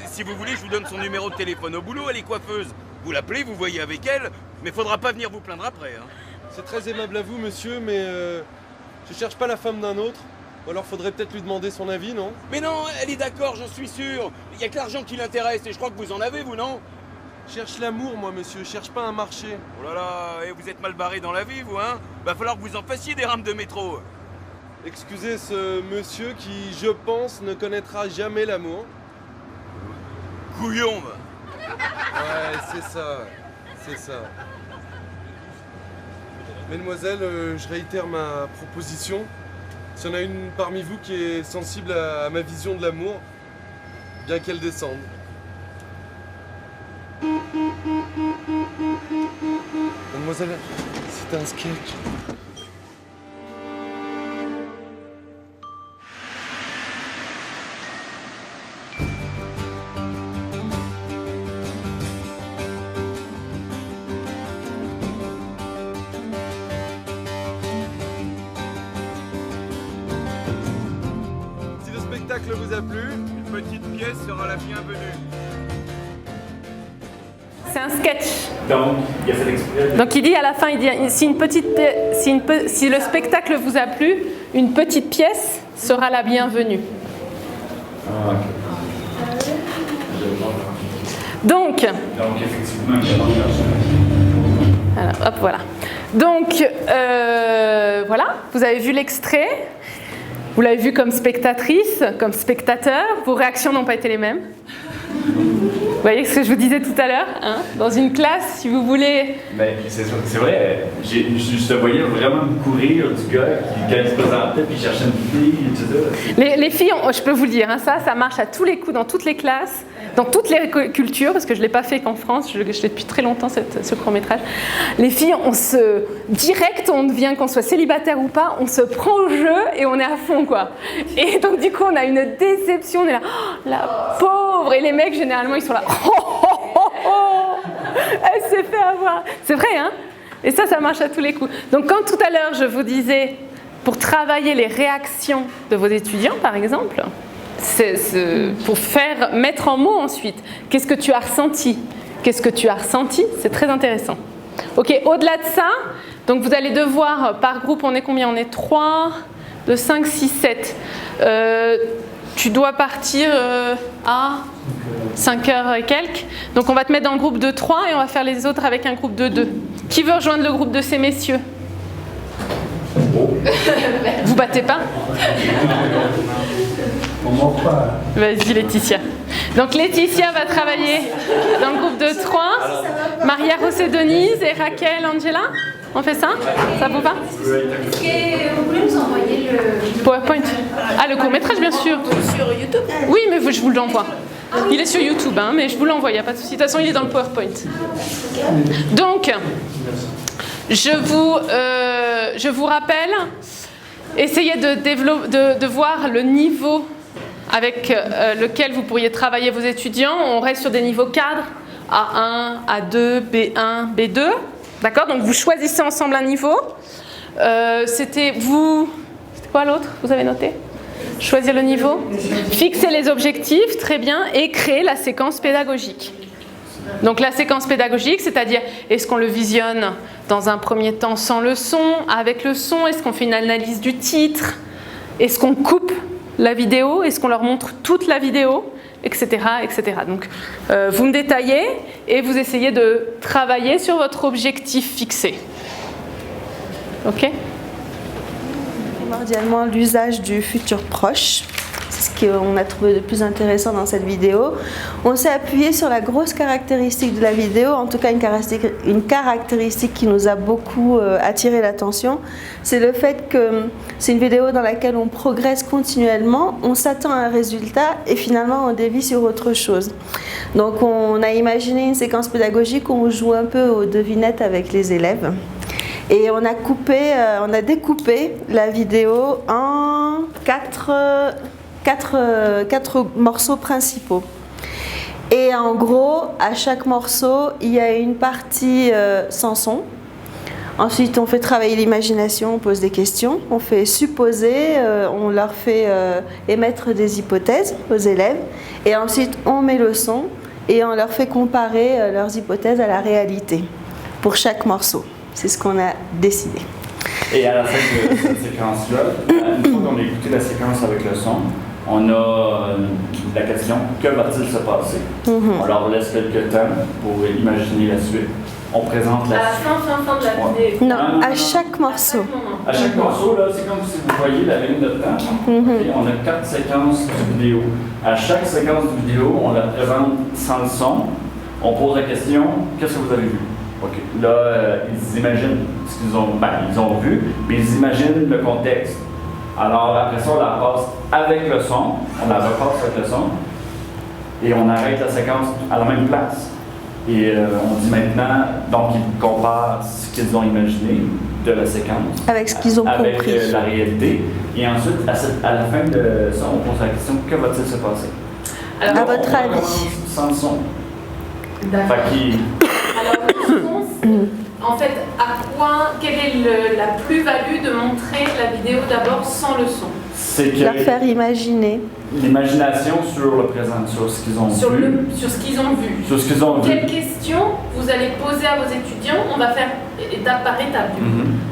Si vous voulez, je vous donne son numéro de téléphone au boulot, elle est coiffeuse. Vous l'appelez, vous voyez avec elle, mais faudra pas venir vous plaindre après. Hein. C'est très aimable à vous, monsieur, mais je cherche pas la femme d'un autre. Ou alors faudrait peut-être lui demander son avis, non? Mais non, elle est d'accord, j'en suis sûr. Il y a que l'argent qui l'intéresse, et je crois que vous en avez, vous, non? Je cherche l'amour, moi, monsieur, je cherche pas un marché. Oh là là, et vous êtes mal barré dans la vie, vous, hein? Va falloir que vous en fassiez des rames de métro. Excusez ce monsieur qui, je pense, ne connaîtra jamais l'amour. Couillon, va. Ouais, c'est ça, c'est ça. Mesdemoiselles, je réitère ma proposition. S'il y en a une parmi vous qui est sensible à ma vision de l'amour, bien qu'elle descende. Mademoiselle, c'est un sketch. Si le spectacle vous a plu, Une petite pièce sera la bienvenue. C'est un sketch. Donc, il y a cet extrait. Donc il dit à la fin, il dit si le spectacle vous a plu, une petite pièce sera la bienvenue. Ah, ok. Donc, Effectivement, il y a l'avantage. alors, hop, voilà. Donc, voilà, vous avez vu l'extrait. Vous l'avez vu comme spectatrice, comme spectateur. Vos réactions n'ont pas été les mêmes. Vous voyez ce que je vous disais tout à l'heure, hein? Dans une classe, si vous voulez... Mais c'est vrai, je te voyais vraiment courir du gars qui, quand il se présentait, puis il cherchait une fille, etc. Les filles, je peux vous le dire, hein, ça marche à tous les coups, dans toutes les classes, dans toutes les cultures, parce que je ne l'ai pas fait qu'en France, je l'ai depuis très longtemps, ce court-métrage. Les filles, direct, on devient, qu'on soit célibataire ou pas, on se prend au jeu et on est à fond, quoi. Et donc, du coup, on a une déception, on est là, oh, la pauvre. Et les mecs, généralement, ils sont là, oh, oh, oh, oh, elle s'est fait avoir. C'est vrai, hein? Et ça marche à tous les coups. Donc, quand tout à l'heure, je vous disais, pour travailler les réactions de vos étudiants, par exemple, pour mettre en mots ensuite, qu'est-ce que tu as ressenti? Qu'est-ce que tu as ressenti? C'est très intéressant. Ok, au-delà de ça, donc vous allez devoir, par groupe, on est combien? On est 3, 2, 5, 6, 7. Tu dois partir à 5h et quelques. Donc on va te mettre dans le groupe de 3 et on va faire les autres avec un groupe de 2. Qui veut rejoindre le groupe de ces messieurs? Vous battez pas? On manque pas. Vas-y Laetitia. Donc Laetitia va travailler dans le groupe de 3. Maria, Rosé, Denise et Raquel, Angela. On fait ça? Ça vous va? Vous pouvez nous envoyer le PowerPoint. Ah, le court-métrage, bien sûr. sur YouTube? Oui, mais je vous l'envoie. Il est sur YouTube, hein, mais je vous l'envoie, il n'y a pas de souci. De toute façon, il est dans le PowerPoint. Donc, je vous rappelle, essayez de voir le niveau avec lequel vous pourriez travailler vos étudiants. On reste sur des niveaux cadres, A1, A2, B1, B2. D'accord? Donc vous choisissez ensemble un niveau. C'était quoi l'autre? Vous avez noté? Choisir le niveau. Fixer les objectifs, très bien, et créer la séquence pédagogique. Donc la séquence pédagogique, c'est-à-dire est-ce qu'on le visionne dans un premier temps sans le son, avec le son? Est-ce qu'on fait une analyse du titre? Est-ce qu'on coupe la vidéo? Est-ce qu'on leur montre toute la vidéo? Etc. etc. Donc vous me détaillez et vous essayez de travailler sur votre objectif fixé. Ok? Primordialement l'usage du futur proche. C'est ce qu'on a trouvé de plus intéressant dans cette vidéo. On s'est appuyé sur la grosse caractéristique de la vidéo, en tout cas une caractéristique qui nous a beaucoup attiré l'attention. C'est le fait que c'est une vidéo dans laquelle on progresse continuellement, on s'attend à un résultat et finalement on dévie sur autre chose. Donc on a imaginé une séquence pédagogique où on joue un peu aux devinettes avec les élèves. Et on a découpé la vidéo en quatre morceaux principaux. Et en gros, à chaque morceau, il y a une partie sans son. Ensuite, on fait travailler l'imagination, on pose des questions, on fait supposer, on leur fait émettre des hypothèses aux élèves. Et ensuite, on met le son et on leur fait comparer leurs hypothèses à la réalité pour chaque morceau. C'est ce qu'on a décidé. Et à la fin de cette séquence-là, une fois qu'on a écouté la séquence avec le son, on a la question « Que va-t-il se passer ?» On leur laisse quelques temps pour imaginer la suite. On présente la suite. À la fin de la vidéo. Non, à chaque morceau. À chaque morceau, là, c'est comme si vous voyez la ligne de temps. Et on a 4 séquences de vidéo. À chaque séquence de vidéo, on la présente sans le son. On pose la question « Qu'est-ce que vous avez vu ?» OK. Là, ils imaginent ce qu'ils ont, ils ont vu, mais ils imaginent le contexte. Alors, après ça, on la passe avec le son, on la repasse avec le son, et on arrête la séquence à la même place. Et on dit maintenant, donc ils comparent ce qu'ils ont imaginé de la séquence avec ce qu'ils ont avec compris. La réalité. Et ensuite, à la fin de ça, on pose la question, que va-t-il se passer? Alors, à votre avis? Sans le son. D'accord. Alors, le son, en fait, quelle est la plus-value de montrer la vidéo d'abord sans le son? C'est que Leur faire imaginer. l'imagination sur le présent, sur ce qu'ils ont vu. Sur ce qu'ils ont vu. Sur ce qu'ils ont vu. Quelles questions vous allez poser à vos étudiants? On va faire étape par étape.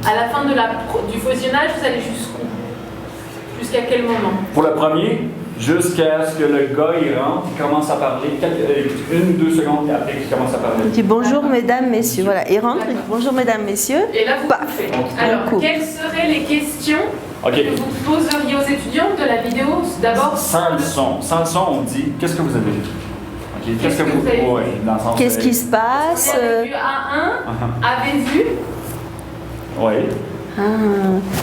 À la fin du fusionnage, vous allez jusqu'où? Jusqu'à quel moment? Pour le premier, jusqu'à ce que le gars il rentre, il commence à parler, 1 ou 2 secondes après qu'il commence à parler. Il dit bonjour mesdames, messieurs. Voilà, il rentre, il dit bonjour mesdames, messieurs. Et là, vous Paf. coupez. On Alors, coupe. quelles seraient les questions OK. que vous poseriez aux étudiants de la vidéo d'abord? Sans le son. Sans le son, on dit qu'est-ce que vous avez vu? OK. Qu'est-ce que vous avez vu? Ouais, dans le sens Qu'est-ce qui se passe? Vous avez vu A1, avez vu? Oui.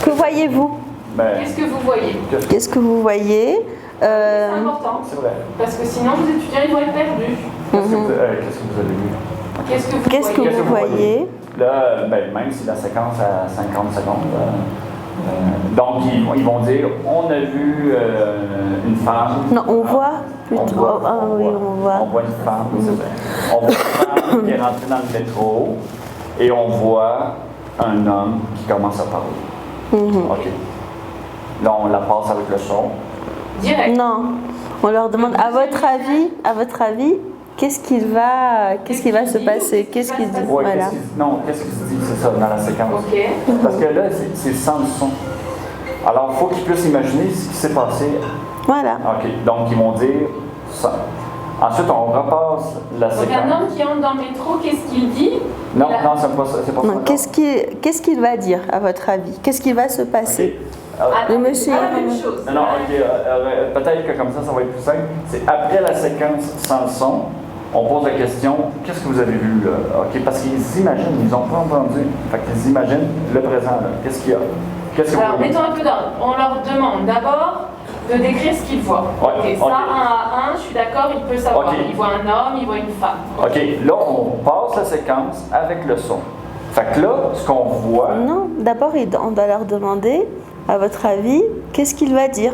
Que voyez-vous? Ben, Qu'est-ce que vous voyez? Qu'est-ce que vous voyez? C'est important, c'est vrai. parce que sinon vos étudiants ils vont être perdus. Qu'est-ce que vous avez vu? Qu'est-ce que vous voyez? Là, ben, même si la séquence a 50 secondes, donc ils vont dire on a vu une femme. Non, on voit plutôt. On voit On voit une femme, c'est vrai. On voit une femme qui est rentrée dans le métro et on voit un homme qui commence à parler. OK. Là, on la passe avec le son. Direct. Non, on leur demande à votre avis, qu'est-ce qui va se passer? Qu'est-ce qu'ils disent? Ouais, Voilà. qu'est-ce qui se dit, c'est ça, dans la séquence. Ok. Parce que là, c'est sans le son. Alors, il faut qu'ils puissent imaginer ce qui s'est passé. Voilà. OK, donc ils vont dire ça. Ensuite, on repasse la Donc séquence. un homme qui entre dans le métro, qu'est-ce qu'il dit? Non, non, c'est pas ça. Non, qu'est-ce qu'il va dire, à votre avis? Qu'est-ce qui va se passer? Le monsieur. C'est pas la même chose. Non, OK, peut-être que comme ça va être plus simple. C'est après la séquence sans le son, on pose la question, qu'est-ce que vous avez vu là? OK, parce qu'ils imaginent, ils n'ont pas entendu. Fait qu'ils imaginent le présent là. Qu'est-ce qu'il y a? Qu'est-ce que Alors, vous voyez? mettons un peu d'ordre. On leur demande d'abord de décrire ce qu'ils voient. Ouais, Ok, ça, 1 à 1, je suis d'accord, il peut savoir. Ok. Il voit un homme, il voit une femme. OK, là, on passe la séquence avec le son. Fait que là, ce qu'on voit... Non, d'abord, on doit leur demander, à votre avis, qu'est-ce qu'il va dire?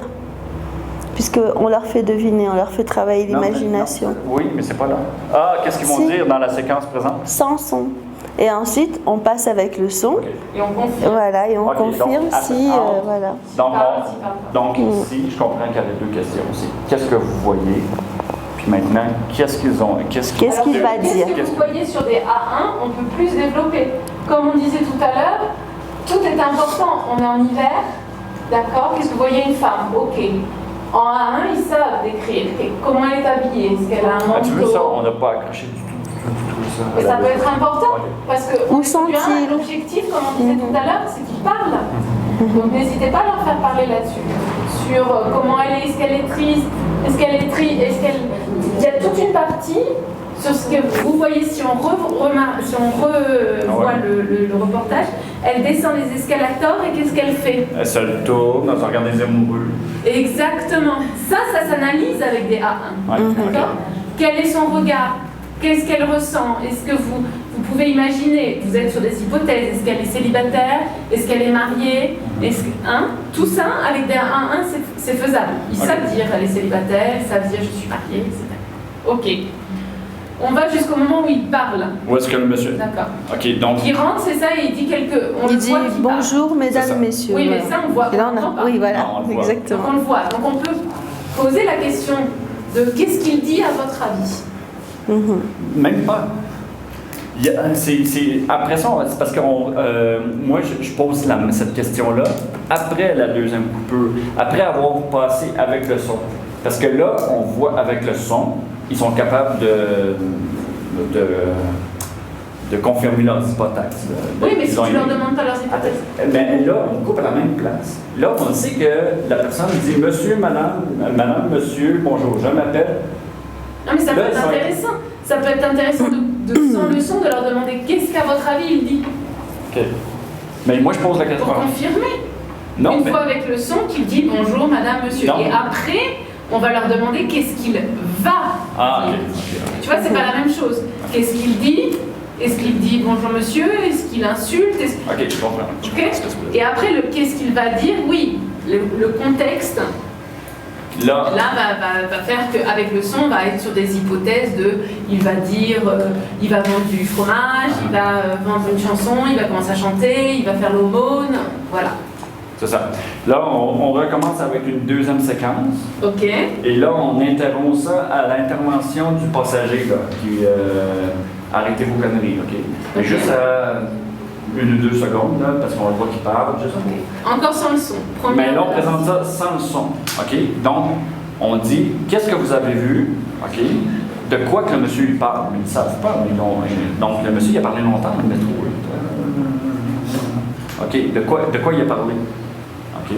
Puisqu'on leur fait deviner, on leur fait travailler l'imagination. Oui, mais c'est pas là. Ah, qu'est-ce qu'ils vont dire dans la séquence présente? Sans son. Et ensuite, on passe avec le son. OK. Et on confirme. Voilà, et on Ok, confirme donc, si... entre- voilà. Donc ici, je comprends qu'il y avait 2 questions aussi. Qu'est-ce que vous voyez? Puis maintenant, qu'est-ce qu'ils ont... Qu'est-ce qu'il va dire? Qu'est-ce que vous voyez sur des A1, on peut plus développer. Comme on disait tout à l'heure, tout est important. On est en hiver, d'accord? Qu'est-ce que vous voyez une femme? Ok. En A1, ils savent décrire. Comment elle est habillée? Est-ce qu'elle a un manteau? tu veux ça? On n'a pas accroché du tout ça. Mais ça peut être important, parce que Où sont-ils? l'objectif, comme on disait tout à l'heure, c'est qu'ils parlent. Donc n'hésitez pas à leur faire parler là-dessus. Sur comment elle est qu'elle est triste, est-ce qu'elle est triste, Il y a toute une partie sur ce que vous voyez, si on revoit le reportage, elle descend les escalators et qu'est-ce qu'elle fait? Elle se tourne, elle regarde des amoureux. Exactement. Ça s'analyse avec des A1. Ouais, D'accord? Quel est son regard? Qu'est-ce qu'elle ressent? Est-ce que vous pouvez imaginer, vous êtes sur des hypothèses, est-ce qu'elle est célibataire? Est-ce qu'elle est mariée? Tout ça, avec des 1-1, c'est faisable. Ils savent dire elle est célibataire, ils savent dire je suis mariée, etc. Ok. On va jusqu'au moment où il parle. Où est-ce que le monsieur... D'accord. OK, donc... Il rentre, c'est ça, et il dit on Il le dit voit qu'il parle. bonjour, C'est ça. mesdames, messieurs. Oui, mais ça, on voit. Et là, on l'entend pas. oui, voilà, Non, on le voit. exactement. Donc on le voit. Donc on peut poser la question de qu'est-ce qu'il dit à votre avis. Même pas. Après ça, c'est parce que moi, je pose cette question-là après la deuxième coupure, après avoir passé avec le son. Parce que là, on voit avec le son, ils sont capables de confirmer leurs hypothèses. Oui, mais si tu leur demandes pas leurs hypothèses. Ben là, on coupe à la même place. Là, on sait que la personne dit monsieur, madame, monsieur, bonjour, je m'appelle. Non, mais ça peut Là, être ça va être- intéressant. Ça peut être intéressant sans le son de leur demander qu'est-ce qu'à votre avis il dit. OK. Mais moi, je pose la question. Pour confirmer. Non, Une mais- fois avec le son qu'il dit bonjour madame, monsieur. Non. Et après, on va leur demander qu'est-ce qu'il va Ah, dire. OK. Tu vois, c'est pas la même chose. Qu'est-ce qu'il dit? Est-ce qu'il dit bonjour monsieur? Est-ce qu'il insulte? OK, je comprends. Je Ok. comprends ce que tu veux dire. Et après, le qu'est-ce qu'il va dire? Oui, le contexte. Là, Va faire qu'avec le son, on va être sur des hypothèses de, il va dire, il va vendre du fromage, il va vendre une chanson, il va commencer à chanter, il va faire l'aumône, voilà. c'est ça. Là, on recommence avec une deuxième séquence. Ok. Et là, on interrompt ça à l'intervention du passager, là, qui arrêtez vos conneries, OK? Mais Ok. juste à 1 ou 2 secondes, là, parce qu'on le voit qui parle, juste Ok. Encore sans le son. Première- Mais là, on présente ça sans le son, OK? Donc, on dit, qu'est-ce que vous avez vu, OK? De quoi que le monsieur lui parle? Mais ils ne savent pas. Donc, le monsieur, il a parlé longtemps dans le métro. Là. OK, de quoi il a parlé? OK?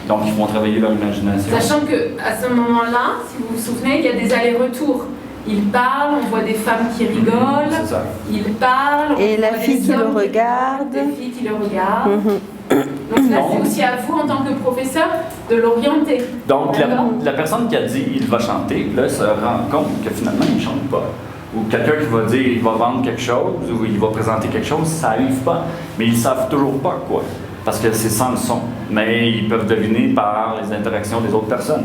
Donc, ils vont travailler leur imagination. Sachant qu'à ce moment-là, si vous vous souvenez, il y a des allers-retours. Il parle, on voit des femmes qui rigolent, C'est ça. il parle, Et on la voit fille des qui le hommes regarde. Des filles qui le regardent. Mhm. Donc là, Non. c'est aussi à vous, en tant que professeur, de l'orienter. Donc, D'accord. la personne qui a dit il va chanter, là, se rend compte que finalement, il ne chante pas. Ou quelqu'un qui va dire il va vendre quelque chose, ou il va présenter quelque chose, ça n'arrive pas. Mais ils ne savent toujours pas quoi. Parce que c'est sans le son. Mais ils peuvent deviner par les interactions des autres personnes.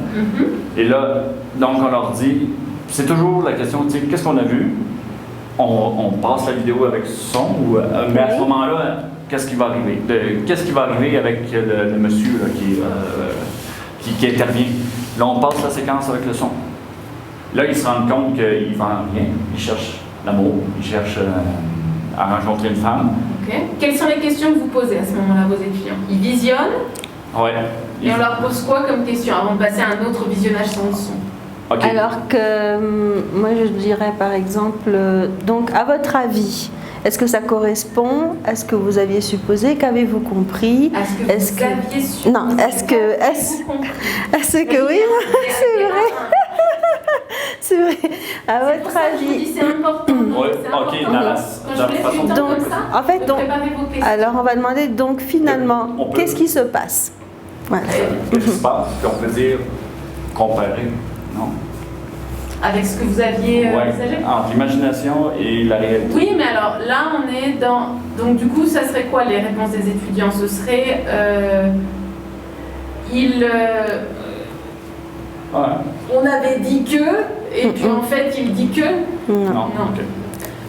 Et là, donc, on leur dit, c'est toujours la question, tu sais, qu'est-ce qu'on a vu? On passe la vidéo avec son, mais à ce moment-là, qu'est-ce qui va arriver? Qu'est-ce qui va arriver avec le monsieur là, qui intervient? Là, on passe la séquence avec le son. Là, ils se rendent compte qu'ils ne vendent rien. Ils cherchent l'amour, ils cherchent à rencontrer une femme. Ok. Quelles sont les questions que vous posez à ce moment-là, vos étudiants? Ils visionnent Ouais. et on leur pose quoi comme question avant de passer à un autre visionnage sans le son? OK. Alors que moi je dirais par exemple, donc à votre avis, est-ce que ça correspond à ce que vous aviez supposé? Qu'avez-vous compris? Est-ce que vous aviez su? Non, est-ce que oui, c'est vrai, c'est vrai. À votre avis. C'est important. non, Ouais, c'est ok, important. dans la- Quand dans la je laisse façon- du temps Donc, comme ça, en fait, de donc, préparer vos questions. Alors on va demander donc finalement, On peut- qu'est-ce qui se passe? Voilà. Qu'est-ce qui se passe? Puis on peut dire comparer, non? Avec ce que vous aviez Ouais, envisagé? entre l'imagination et la réalité. Oui, mais alors là, on est dans. Donc, du coup, ça serait quoi les réponses des étudiants? Ce serait. Ouais. On avait dit que, et puis en fait, il dit que. Non. Non. Non. OK.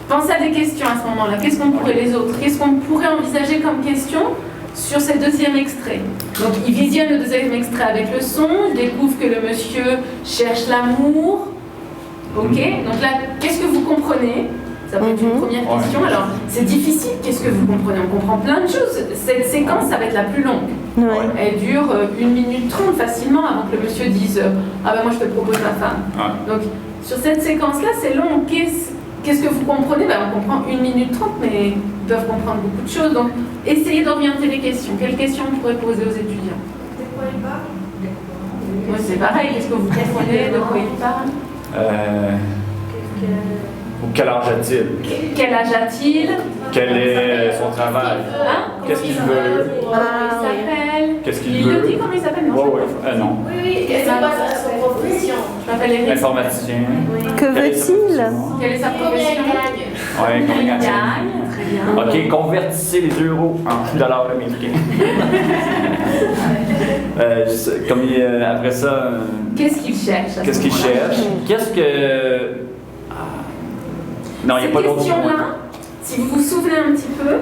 Pensez à des questions à ce moment-là. Qu'est-ce qu'on pourrait les autres? Qu'est-ce qu'on pourrait envisager comme question sur ce deuxième extrait? Donc, il visionne le deuxième extrait avec le son, il découvre que le monsieur cherche l'amour. Ok? Donc là, qu'est-ce que vous comprenez? Ça peut être une première Ouais. question. Alors, c'est difficile. Qu'est-ce que vous comprenez? On comprend plein de choses. Cette séquence, ça va être la plus longue. Ouais. Elle dure 1 minute 30 facilement avant que le monsieur dise ah ben moi je te propose ma femme. Ouais. Donc sur cette séquence-là, c'est long. Qu'est-ce que vous comprenez? Ben, on comprend 1 minute 30, mais ils peuvent comprendre beaucoup de choses. Donc essayez d'orienter les questions. Quelles questions on pourrait poser aux étudiants? De quoi il parle? Moi c'est pareil. Qu'est-ce que vous comprenez? De quoi il parle? Ou quel âge a-t-il? Quel âge a-t-il? Quel est son travail? Hein? Qu'est-ce qu'il veut? Comment il s'appelle? Qu'est-ce qu'il Il veut? le dit comment il s'appelle? Non, Ouais, je ouais. Non. Oui, oui, et c'est quoi sa profession? Je m'appelle Eric. Informaticien. Que Quelle est sa veut-il? profession? Quelle est sa Combien profession? il gagne? Ouais, combien Il gagne? gagne. Très bien. OK, convertissez les euros en dollars américains. Après ça, Qu'est-ce qu'il cherche? à ce qu'est-ce qu'il moment-là? cherche? Qu'est-ce que... Non, il n'y a pas d'autres questions-là, points. si vous vous souvenez un petit peu,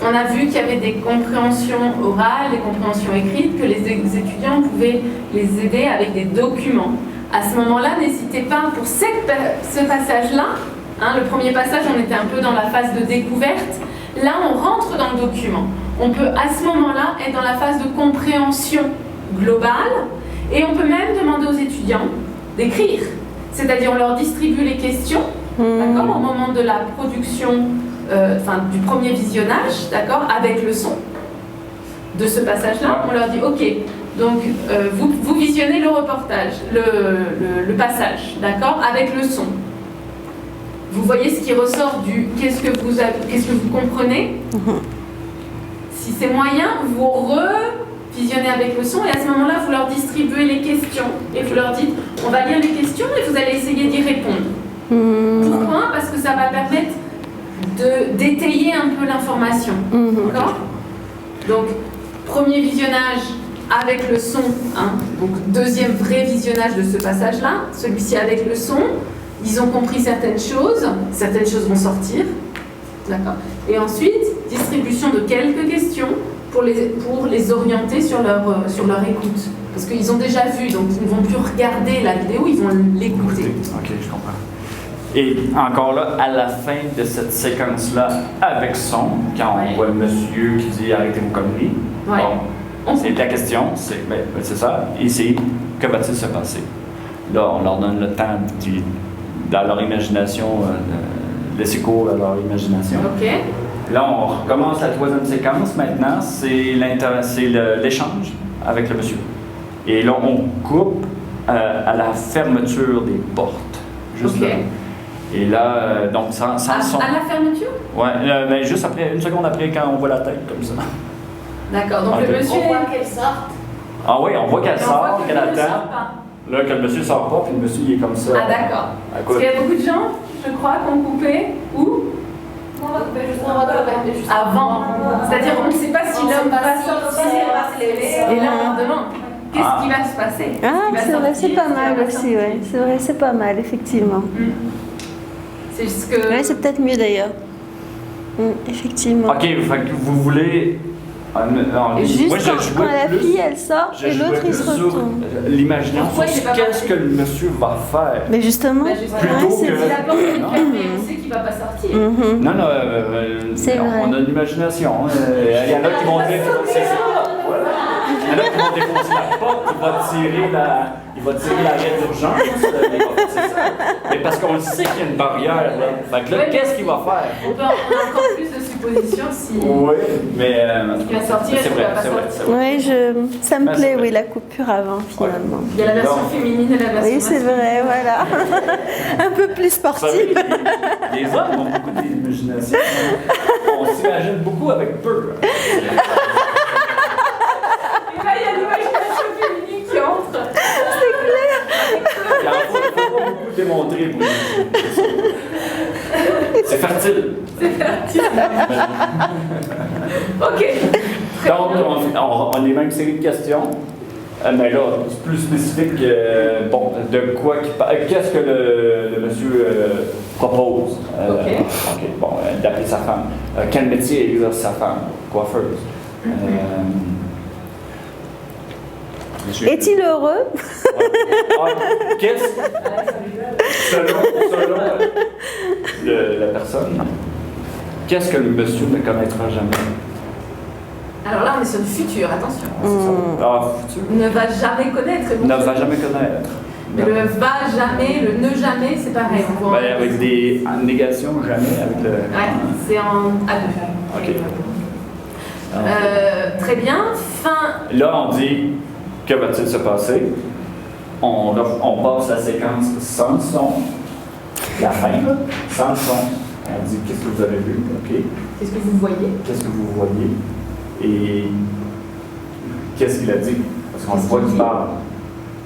on a vu qu'il y avait des compréhensions orales, des compréhensions écrites, que les étudiants pouvaient les aider avec des documents. À ce moment-là, n'hésitez pas, pour ce passage-là, hein, le premier passage, on était un peu dans la phase de découverte. Là, on rentre dans le document. On peut, à ce moment-là, être dans la phase de compréhension globale et on peut même demander aux étudiants d'écrire. C'est-à-dire, on leur distribue les questions, d'accord, au moment de la production, du premier visionnage, d'accord, avec le son de ce passage-là. On leur dit, OK, donc vous visionnez le reportage, le passage, d'accord, avec le son. Vous voyez ce qui ressort du qu'est-ce que vous comprenez. Si c'est moyen, vous revisionnez avec le son et à ce moment-là, vous leur distribuez les questions et vous leur dites on va lire les questions et vous allez essayer d'y répondre. Pourquoi? Parce que ça va permettre d'étayer un peu l'information. D'accord? Donc, premier visionnage avec le son, hein, donc deuxième vrai visionnage de ce passage-là, celui-ci avec le son. Ils ont compris certaines choses vont sortir, d'accord. Et ensuite, distribution de quelques questions pour les orienter sur leur écoute. Parce qu'ils ont déjà vu, donc ils ne vont plus regarder la vidéo, ils vont l'écouter. Ok, je comprends. Et encore là, à la fin de cette séquence-là, avec son, quand on voit le monsieur qui dit « arrêtez vos conneries Ouais. », bon, c'est la question, c'est ça, ici, que va-t-il se passer? Là, on leur donne le temps dans leur imagination, laisser cours à leur imagination. Ok. Là, on recommence la troisième séquence. Maintenant, c'est l'échange avec le monsieur. Et là, on coupe à la fermeture des portes. Juste là. Et là, donc, sans son. À la fermeture? Oui, mais juste après, une seconde après, quand on voit la tête, comme ça. D'accord, donc le monsieur... On voit qu'elle sorte. Ah oui, on voit qu'elle sort, qu'elle ne attend. sort pas. Là, que le monsieur ne sort pas, puis le monsieur, il est comme ça. Ah d'accord. Parce qu'il y a beaucoup de gens, je crois, qui ont coupé où? Avant. C'est-à-dire on ne sait pas si l'homme va sortir. Et là, on leur demande qu'est-ce qui va se passer? Ah, c'est vrai, c'est pas mal aussi, ouais. C'est vrai, c'est pas mal, effectivement. C'est ce que... Ouais, c'est peut-être mieux d'ailleurs. Effectivement. OK, fait que vous voulez... Juste moi, quand la fille elle sort et l'autre il se retourne. L'imagination sur qu'est-ce que le monsieur va faire. Mais justement, plutôt c'est que... La porte est fermée, on sait qu'il ne va pas sortir. Non, C'est vrai. on a de l'imagination. Il y en a qui vont dire... Voilà. Il y en a qui vont défoncer la porte, il va tirer l'arrêt d'urgence. C'est ça. Mais parce qu'on sait qu'il y a une barrière. Là. Fait que là, qu'est-ce qu'il va faire? On a encore plus de suppositions si... Oui, mais... il va sortir, c'est il vrai, va pas c'est vrai. sortir. Oui, ça me plaît, oui, la coupure avant finalement. Il y a la version féminine et la version Oui, c'est vrai, voilà. Un peu plus Vous savez, sportive. les hommes ont beaucoup d'imagination. On s'imagine beaucoup avec peu. Et là, il y a l'imagination féminine qui entre. Il faut pas beaucoup démontrer pour c'est fertile. Ok. Donc, on est même une série de questions. Mais là, c'est plus spécifique, bon, de quoi qu'est-ce que le monsieur propose? OK, bon, d'appeler sa femme. Quel métier exerce sa femme? Coiffeuse. Est-il heureux? Selon la personne, qu'est-ce que le monsieur ne connaîtra jamais? Alors là, on est sur le futur, attention. Futur. Ne va jamais connaître. Ne va jamais connaître. Le va jamais, le ne jamais, c'est pareil. Avec des négations, jamais. Avec le... Ouais, c'est en à deux. OK. Très bien. Fin. Là, on dit, que va-t-il se passer? On passe la séquence sans son. La fin, là, sans le son. On dit, qu'est-ce que vous avez vu? OK. Qu'est-ce que vous voyez? Qu'est-ce que vous voyez? Et qu'est-ce qu'il a dit? Parce qu'on le voit qu'il parle.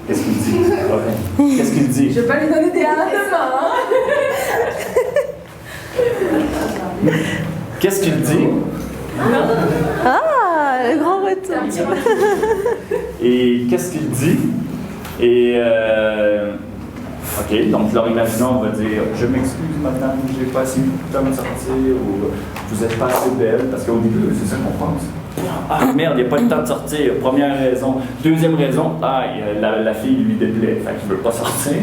Qu'est-ce qu'il dit? Okay. Qu'est-ce qu'il dit? Je ne vais pas lui donner des demain. Qu'est-ce qu'il dit? Ah, le grand retour. Et qu'est-ce qu'il dit? Et OK, donc leur imagination, on va dire « Je m'excuse, madame, j'ai pas assez eu le temps de sortir » ou « Vous êtes pas assez belle » parce qu'au début, c'est ça qu'on pense. Ah merde, il n'y a pas le temps de sortir. Première raison. Deuxième raison, la fille lui déplaît, fait qu'il ne veut pas sortir.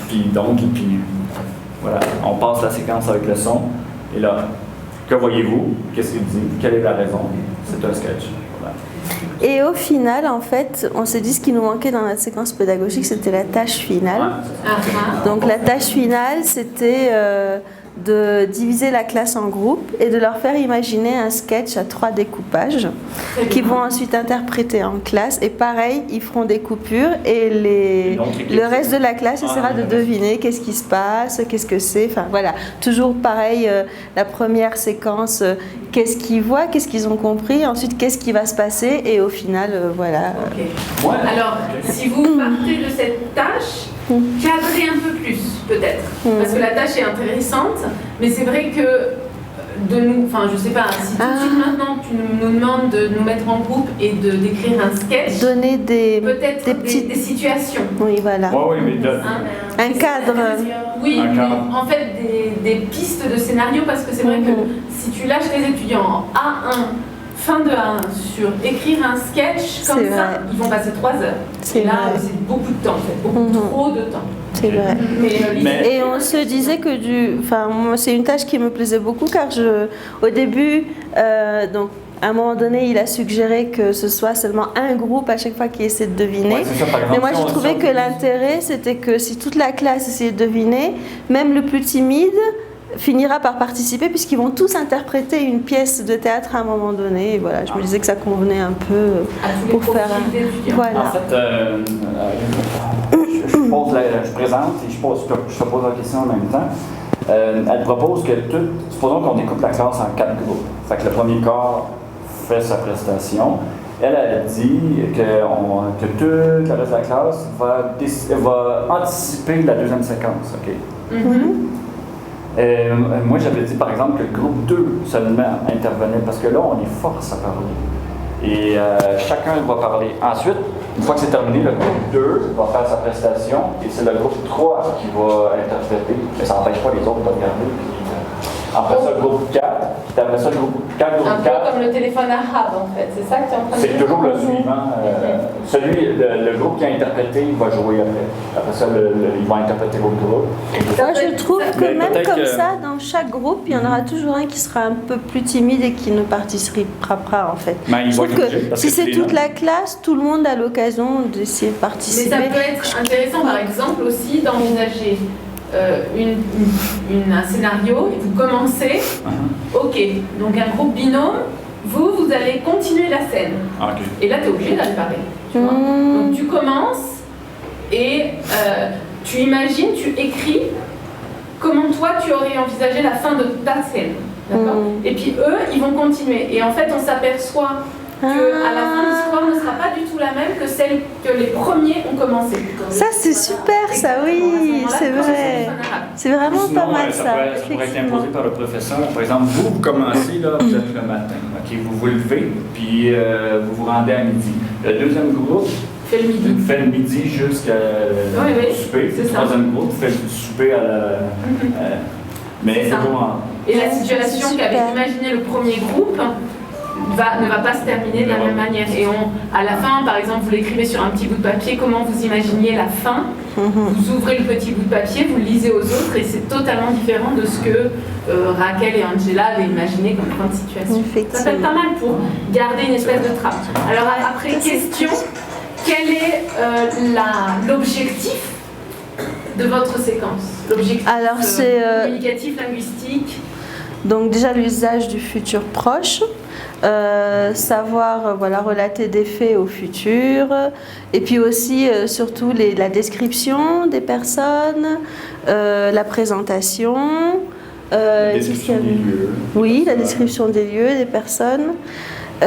Puis voilà, on passe la séquence avec le son. Et là, que voyez-vous? Qu'est-ce qu'il dit? Quelle est la raison? C'est un sketch. Voilà. Et au final, en fait, on s'est dit ce qui nous manquait dans notre séquence pédagogique, c'était la tâche finale. Donc la tâche finale, c'était de diviser la classe en groupes et de leur faire imaginer un sketch à 3 découpages qu'ils vont ensuite interpréter en classe. Et pareil, ils feront des coupures et le reste de la classe essaiera de deviner qu'est-ce qui se passe, qu'est-ce que c'est. Enfin voilà, toujours pareil, la première séquence, qu'est-ce qu'ils voient, qu'est-ce qu'ils ont compris, ensuite qu'est-ce qui va se passer et au final, voilà. Okay. Alors, si vous partez de cette tâche, cadrez un peu plus, peut-être. Parce que la tâche est intéressante, mais c'est vrai que je sais pas, si tout de suite maintenant tu nous demandes de nous mettre en groupe et d'écrire un sketch, donner des situations. Oui, voilà. Oui, mais un cadre. Oui, en fait, des pistes de scénario, parce que c'est vrai que si tu lâches les étudiants en A1, fin de A1 sur écrire un sketch, comme ça, ils vont passer 3 heures. Et là, c'est beaucoup de temps, en fait, beaucoup trop de temps. C'est vrai. Et on se disait que moi, c'est une tâche qui me plaisait beaucoup car au début, donc à un moment donné, il a suggéré que ce soit seulement un groupe à chaque fois qui essaie de deviner. Ouais, ça, par exemple, mais moi, je trouvais que l'intérêt, c'était que si toute la classe essayait de deviner, même le plus timide finira par participer puisqu'ils vont tous interpréter une pièce de théâtre à un moment donné. Et voilà, je me disais que ça convenait un peu pour faire un... Voilà. En fait, je présente et je te pose la question en même temps. Elle propose que supposons qu'on découpe la classe en 4 groupes. Fait que le premier corps fait sa prestation. Elle a dit que toute le reste de la classe va anticiper la deuxième séquence. OK? Moi, j'avais dit, par exemple, que le groupe 2 seulement intervenait, parce que là, on les force à parler. Et chacun va parler. Ensuite, une fois que c'est terminé, le groupe 2 va faire sa prestation, et c'est le groupe 3 qui va interpréter. Mais ça n'empêche pas les autres de regarder. Après ça, le groupe 4, puis après ça, le groupe 4, groupe 4. Un peu comme le téléphone arabe, en fait. C'est ça que tu es en train de dire? C'est toujours le suivant. Le groupe qui a interprété, il va jouer après. Après ça, il va interpréter l'autre groupe. Moi, je trouve que même comme ça, dans chaque groupe, il y en aura toujours un qui sera un peu plus timide et qui ne participera pas, en fait. Je trouve que si c'est toute la classe, tout le monde a l'occasion d'essayer de participer. Mais ça peut être intéressant, par exemple, aussi d'envisager un scénario et vous commencez, ok, donc un groupe binôme, vous allez continuer la scène. Et là, tu es obligé d'aller parler. Tu vois. Donc tu commences et tu imagines, tu écris comment toi tu aurais envisagé la fin de ta scène. D'accord. Et puis eux, ils vont continuer. Et en fait, on s'aperçoit qu'à la fin, l'histoire ne sera pas du tout la même que celle que les premiers ont commencé. Ça, c'est super, ça, oui, c'est vrai. C'est vraiment pas mal, ça. Ça pourrait être imposé par le professeur. Par exemple, vous commencez, là, vous êtes le matin. Okay, vous vous levez, puis vous vous rendez à midi. Le deuxième groupe fait le midi jusqu'à le souper. Le troisième groupe fait le souper à la... mais c'est comment... Et la situation qu'avait imaginé le premier groupe ne va pas se terminer de la même manière. Et à la fin, par exemple, vous l'écrivez sur un petit bout de papier, comment vous imaginiez la fin. Vous ouvrez le petit bout de papier, vous le lisez aux autres, et c'est totalement différent de ce que Raquel et Angela avaient imaginé comme fin de situation. Ça peut être pas mal pour garder une espèce de trappe. Alors après, question, quel est l'objectif de votre séquence? L'objectif communicatif, linguistique? Donc déjà l'usage du futur proche. Savoir relater des faits au futur, et puis aussi surtout la description des personnes, la présentation, la description des lieux. Oui, la description des lieux, des personnes. Et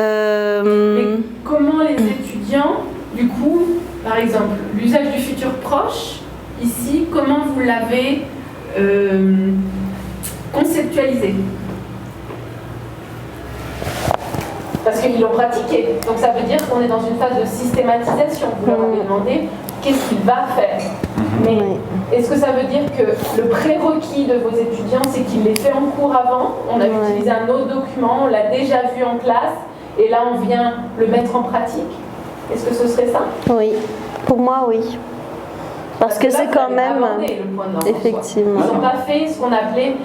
comment les étudiants, du coup, par exemple, l'usage du futur proche, ici, comment vous l'avez conceptualisé? Parce qu'ils l'ont pratiqué, donc ça veut dire qu'on est dans une phase de systématisation. Vous leur avez demandé qu'est-ce qu'il va faire. Mais est-ce que ça veut dire que le prérequis de vos étudiants, c'est qu'il l'ait fait en cours avant, on a utilisé un autre document, on l'a déjà vu en classe, et là on vient le mettre en pratique? Est-ce que ce serait ça? Oui, pour moi oui. Parce que là, c'est quand même... le point de Effectivement. Ils n'ont pas fait ce qu'on appelait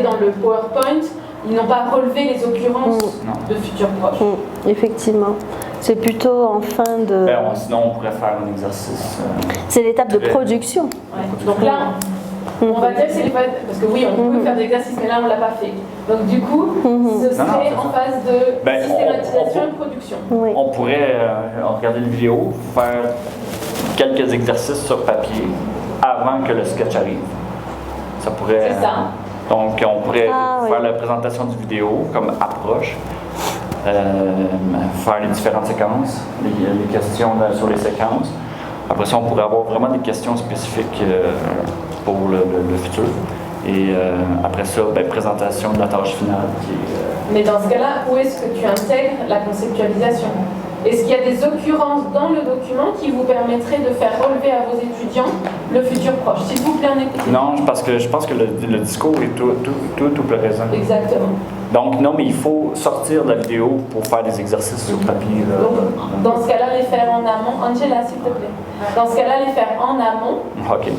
dans le PowerPoint, ils n'ont pas relevé les occurrences de futurs proches. Effectivement. C'est plutôt en fin de... Sinon, on pourrait faire un exercice. C'est l'étape de production. Ouais. Donc là, on va dire que c'est les phases... Parce que oui, on peut faire des exercices, mais là, on ne l'a pas fait. Donc du coup, ce serait en phase de systématisation et production. On pourrait regarder une vidéo, faire quelques exercices sur papier avant que le sketch arrive. Ça pourrait... C'est ça. Donc, on pourrait faire la présentation du vidéo comme approche, faire les différentes séquences, les questions sur les séquences. Après ça, on pourrait avoir vraiment des questions spécifiques pour le futur. Et après ça, présentation de la tâche finale. Mais dans ce cas-là, où est-ce que tu intègres la conceptualisation? Est-ce qu'il y a des occurrences dans le document qui vous permettraient de faire relever à vos étudiants le futur proche? S'il vous plaît, en écoutez. Non, parce que je pense que le discours est tout présent. Exactement. Donc non, mais il faut sortir de la vidéo pour faire des exercices sur papier. Donc, dans ce cas-là, les faire en amont. Angela, s'il te plaît. Dans ce cas-là, les faire en amont. OK.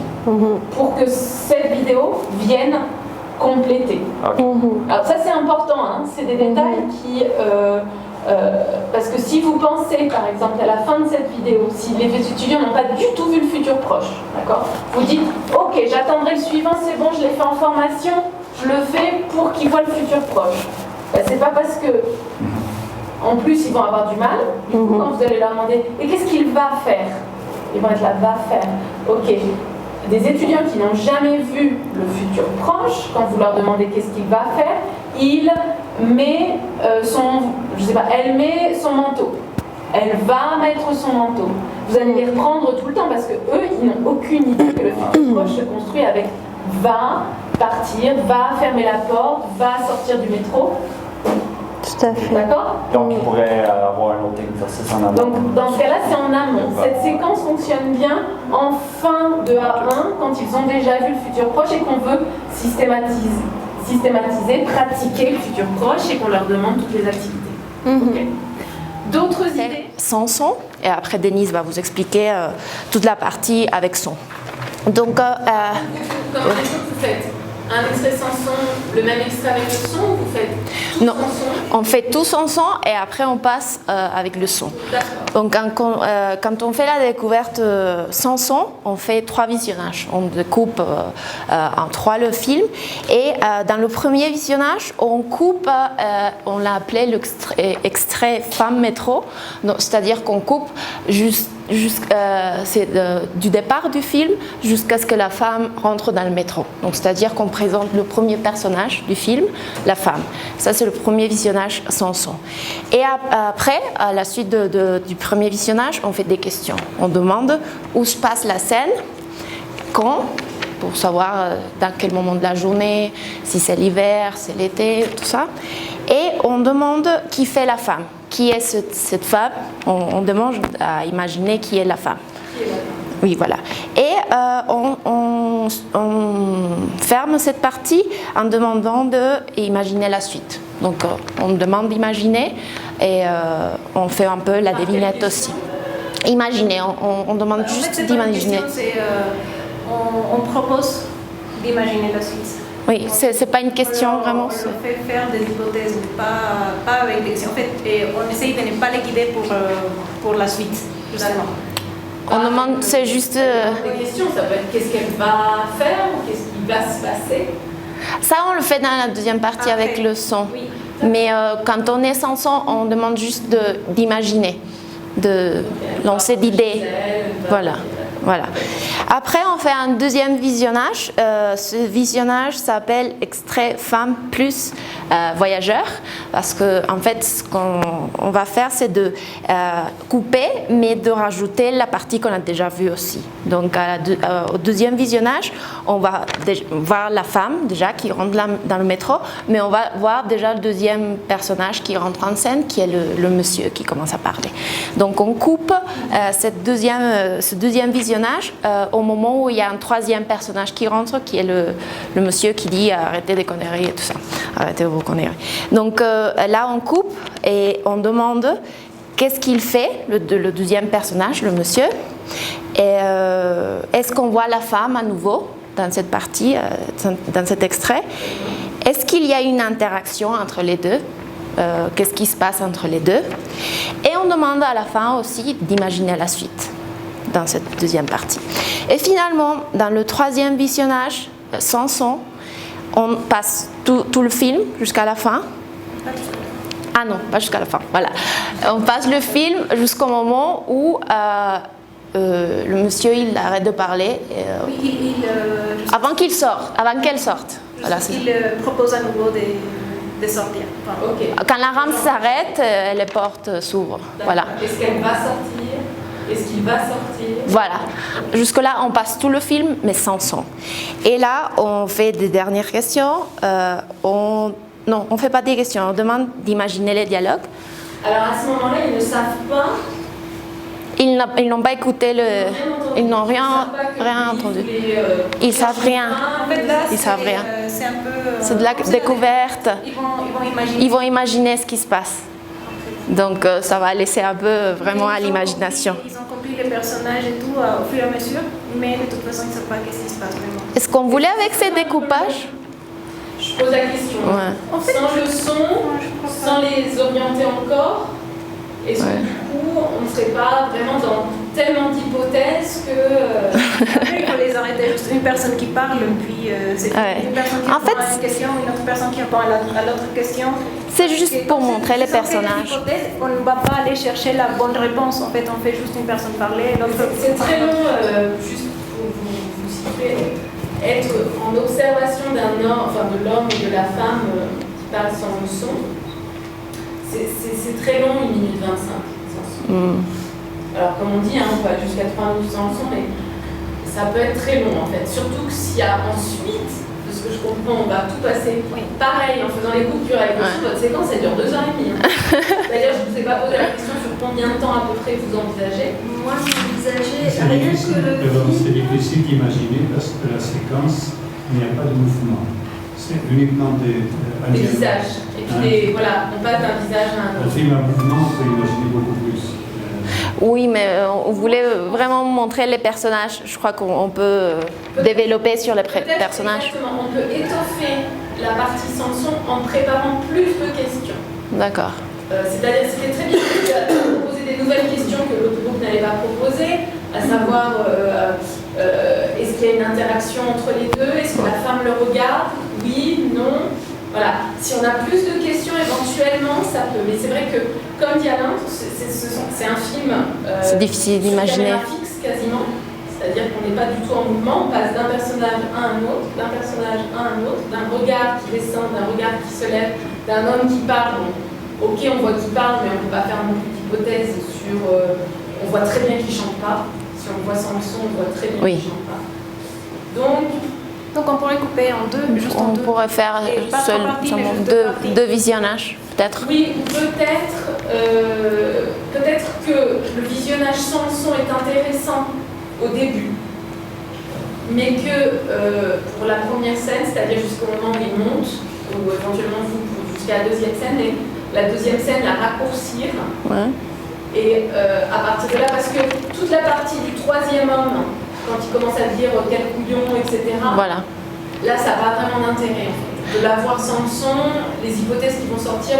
Pour que cette vidéo vienne compléter. Okay. Alors ça, c'est important. Hein. C'est des détails qui... parce que si vous pensez, par exemple, à la fin de cette vidéo, si les étudiants n'ont pas du tout vu le futur proche, d'accord, vous dites, ok, j'attendrai le suivant, c'est bon, je l'ai fait en formation, je le fais pour qu'ils voient le futur proche. C'est pas parce que, en plus, ils vont avoir du mal, du coup, quand vous allez leur demander, et qu'est-ce qu'il va faire? Ils vont être là, va faire. Ok. Des étudiants qui n'ont jamais vu le futur proche, quand vous leur demandez qu'est-ce qu'il va faire, il met elle met son manteau. Elle va mettre son manteau. Vous allez les reprendre tout le temps parce que eux, ils n'ont aucune idée que le futur proche se construit avec va partir, va fermer la porte, va sortir du métro. Tout à fait. D'accord? Donc, il pourrait avoir un autre exercice en amont. Donc, dans ce cas-là, c'est en amont. Cette séquence fonctionne bien en fin de A1, quand ils ont déjà vu le futur proche et qu'on veut systématiser, pratiquer le futur proche et qu'on leur demande toutes les activités. Okay. D'autres idées? Sans son, et après Denise va vous expliquer toute la partie avec son. Donc, comment est-ce que vous faites? Un extrait sans son, le même extrait avec le son, ou vous faites tout sans son? On fait tout sans son et après on passe avec le son. Donc quand on fait la découverte sans son, on fait 3 visionnages. On découpe en 3 le film et dans le premier visionnage, on coupe, on l'a appelé l'extrait femme métro, c'est-à-dire qu'on coupe du départ du film jusqu'à ce que la femme rentre dans le métro. Donc, c'est-à-dire qu'on présente le premier personnage du film, la femme. Ça, c'est le premier visionnage sans son. Et après, à la suite du premier visionnage, on fait des questions. On demande où se passe la scène, quand, pour savoir dans quel moment de la journée, si c'est l'hiver, c'est l'été, tout ça. Et on demande qui fait la femme. Qui est cette femme? On demande à imaginer qui est la femme. Oui, voilà. Et on ferme cette partie en demandant d'imaginer la suite. Donc, on demande d'imaginer et on fait un peu la devinette aussi. Imaginer, on demande juste d'imaginer. On propose d'imaginer la suite. Oui, c'est pas une question vraiment. On fait faire des hypothèses, pas avec des... En fait, on essaye de ne pas les guider pour la suite, justement. On demande, c'est juste... Des questions, ça peut être qu'est-ce qu'elle va faire ou qu'est-ce qui va se passer. Ça, on le fait dans la deuxième partie avec le son. Oui. Mais quand on est sans son, on demande juste d'imaginer, de lancer d'idées. Voilà. Voilà. Après, on fait un deuxième visionnage. Ce visionnage s'appelle extrait femme plus voyageur, parce que en fait, ce qu'on va faire, c'est de couper, mais de rajouter la partie qu'on a déjà vue aussi. Donc, au deuxième visionnage, on va voir la femme déjà qui rentre dans le métro, mais on va voir déjà le deuxième personnage qui rentre en scène, qui est le monsieur qui commence à parler. Donc, on coupe ce deuxième visionnage au moment où il y a un troisième personnage qui rentre, qui est le monsieur qui dit arrêtez des conneries et tout ça, arrêtez vos conneries. Donc là on coupe et on demande qu'est-ce qu'il fait, le deuxième personnage, le monsieur, et est-ce qu'on voit la femme à nouveau dans cette partie, dans cet extrait, est-ce qu'il y a une interaction entre les deux, qu'est-ce qui se passe entre les deux, et on demande à la fin aussi d'imaginer la suite dans cette deuxième partie. Et finalement, dans le troisième visionnage, sans son, on passe tout le film jusqu'à la fin. Ah non, pas jusqu'à la fin, voilà. On passe le film jusqu'au moment où le monsieur il arrête de parler. Avant qu'elle sorte. Voilà, il propose à nouveau de sortir. Enfin, Ok. quand la rampe s'arrête, les portes s'ouvrent. Voilà. Est-ce qu'elle va sortir? Est-ce qu'il va sortir? Voilà. Jusque-là, on passe tout le film, mais sans son. Et là, on fait des dernières questions. Non, on ne fait pas des questions. On demande d'imaginer les dialogues. Alors à ce moment-là, ils ne savent pas. Ils n'ont pas écouté ils n'ont rien entendu. Ils savent rien. en fait, là, Ils savent rien. C'est un peu. C'est de la découverte. Ils vont imaginer. Ils vont imaginer ce qui se passe. Donc ça va laisser un peu vraiment à l'imagination. Ils ont compris les personnages et tout au fur et à mesure, mais de toute façon, ils ne savent pas ce qui se passe vraiment. Est-ce qu'on voulait avec ces découpages? Je pose la question. Ouais. Sans le son, sans les orienter encore, est-ce que du coup, on ne serait pas vraiment dans tellement d'hypothèses que... Après, il faut les arrêter. Juste une personne qui parle, puis c'est une personne qui répond à une question, une autre personne qui répond à l'autre question. C'est juste pour montrer les personnages. On ne va pas aller chercher la bonne réponse. En fait, on fait juste une personne parler. C'est très long, juste pour vous situer, être en observation d'un homme, enfin de l'homme et de la femme qui parlent sans le son. C'est très long, 1 minute 25 sans son. Alors comme on dit, on peut aller jusqu'à 3 minutes sans son, mais ça peut être très long en fait. Surtout que s'il y a ensuite, de ce que je comprends, on va tout passer pareil en faisant les coupures avec le son, votre séquence elle dure 2 heures et demie. D'ailleurs, je ne vous ai pas posé la question sur combien de temps à peu près vous envisagez. Moi, j'envisageais rien que le C'est difficile d'imaginer parce que la séquence, il n'y a pas de mouvement. C'est uniquement des visages. Et puis voilà, on passe d'un visage à un autre. Un film à mouvement, on peut imaginer beaucoup plus. Oui, mais on voulait vraiment montrer les personnages. Je crois qu'on peut développer sur les personnages. Exactement, on peut étoffer la partie sans son en préparant plus de questions. D'accord. C'est-à-dire que c'était très bien de proposer des nouvelles questions que l'autre groupe n'avait pas proposées, à savoir est-ce qu'il y a une interaction entre les deux, est-ce que la femme le regarde, oui, non. Voilà, si on a plus de questions éventuellement, ça peut. Mais c'est vrai que, comme dit Alain, c'est un film c'est difficile d'imaginer. Fixe quasiment, c'est-à-dire qu'on n'est pas du tout en mouvement, on passe d'un personnage à un autre, d'un personnage à un autre, d'un regard qui descend, d'un regard qui se lève, d'un homme qui parle. Ok, on voit qu'il parle, mais on ne peut pas faire non plus d'hypothèse sur... on voit très bien qu'il ne chante pas. Si on le voit sans le son, on voit très bien qu'il ne chante pas. Donc on pourrait couper en deux, juste en deux. On pourrait faire seulement deux visionnages, peut-être. Oui, peut-être que le visionnage sans le son est intéressant au début, mais que pour la première scène, c'est-à-dire jusqu'au moment où il monte, ou éventuellement jusqu'à la deuxième scène, et la deuxième scène la raccourcir. Et à partir de là, parce que toute la partie du troisième homme, quand il commence à dire quel couillon, etc., voilà. Là, ça n'a pas vraiment d'intérêt. De la voir sans le son, les hypothèses qui vont sortir,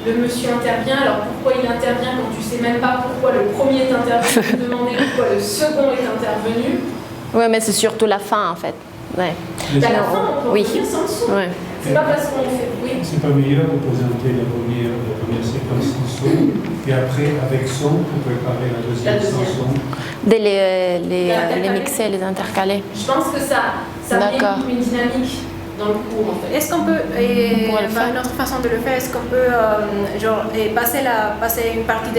le monsieur intervient. Alors pourquoi il intervient quand tu ne sais même pas pourquoi le premier est intervenu, demander pourquoi le second est intervenu. Oui, mais c'est surtout la fin en fait. Ouais. Mais À la fin, on peut Oui. revenir sans le son. Ouais. C'est pas parce qu'on fait. Oui. c'est pas meilleur de présenter la première séquence sans son et après avec son pour préparer la deuxième sans son. Dès les mixer, les intercaler. Je pense que ça met D'accord. une dynamique dans le cours en fait. Est-ce qu'on peut, pourrait le faire. une autre façon de le faire, est-ce qu'on peut passer une partie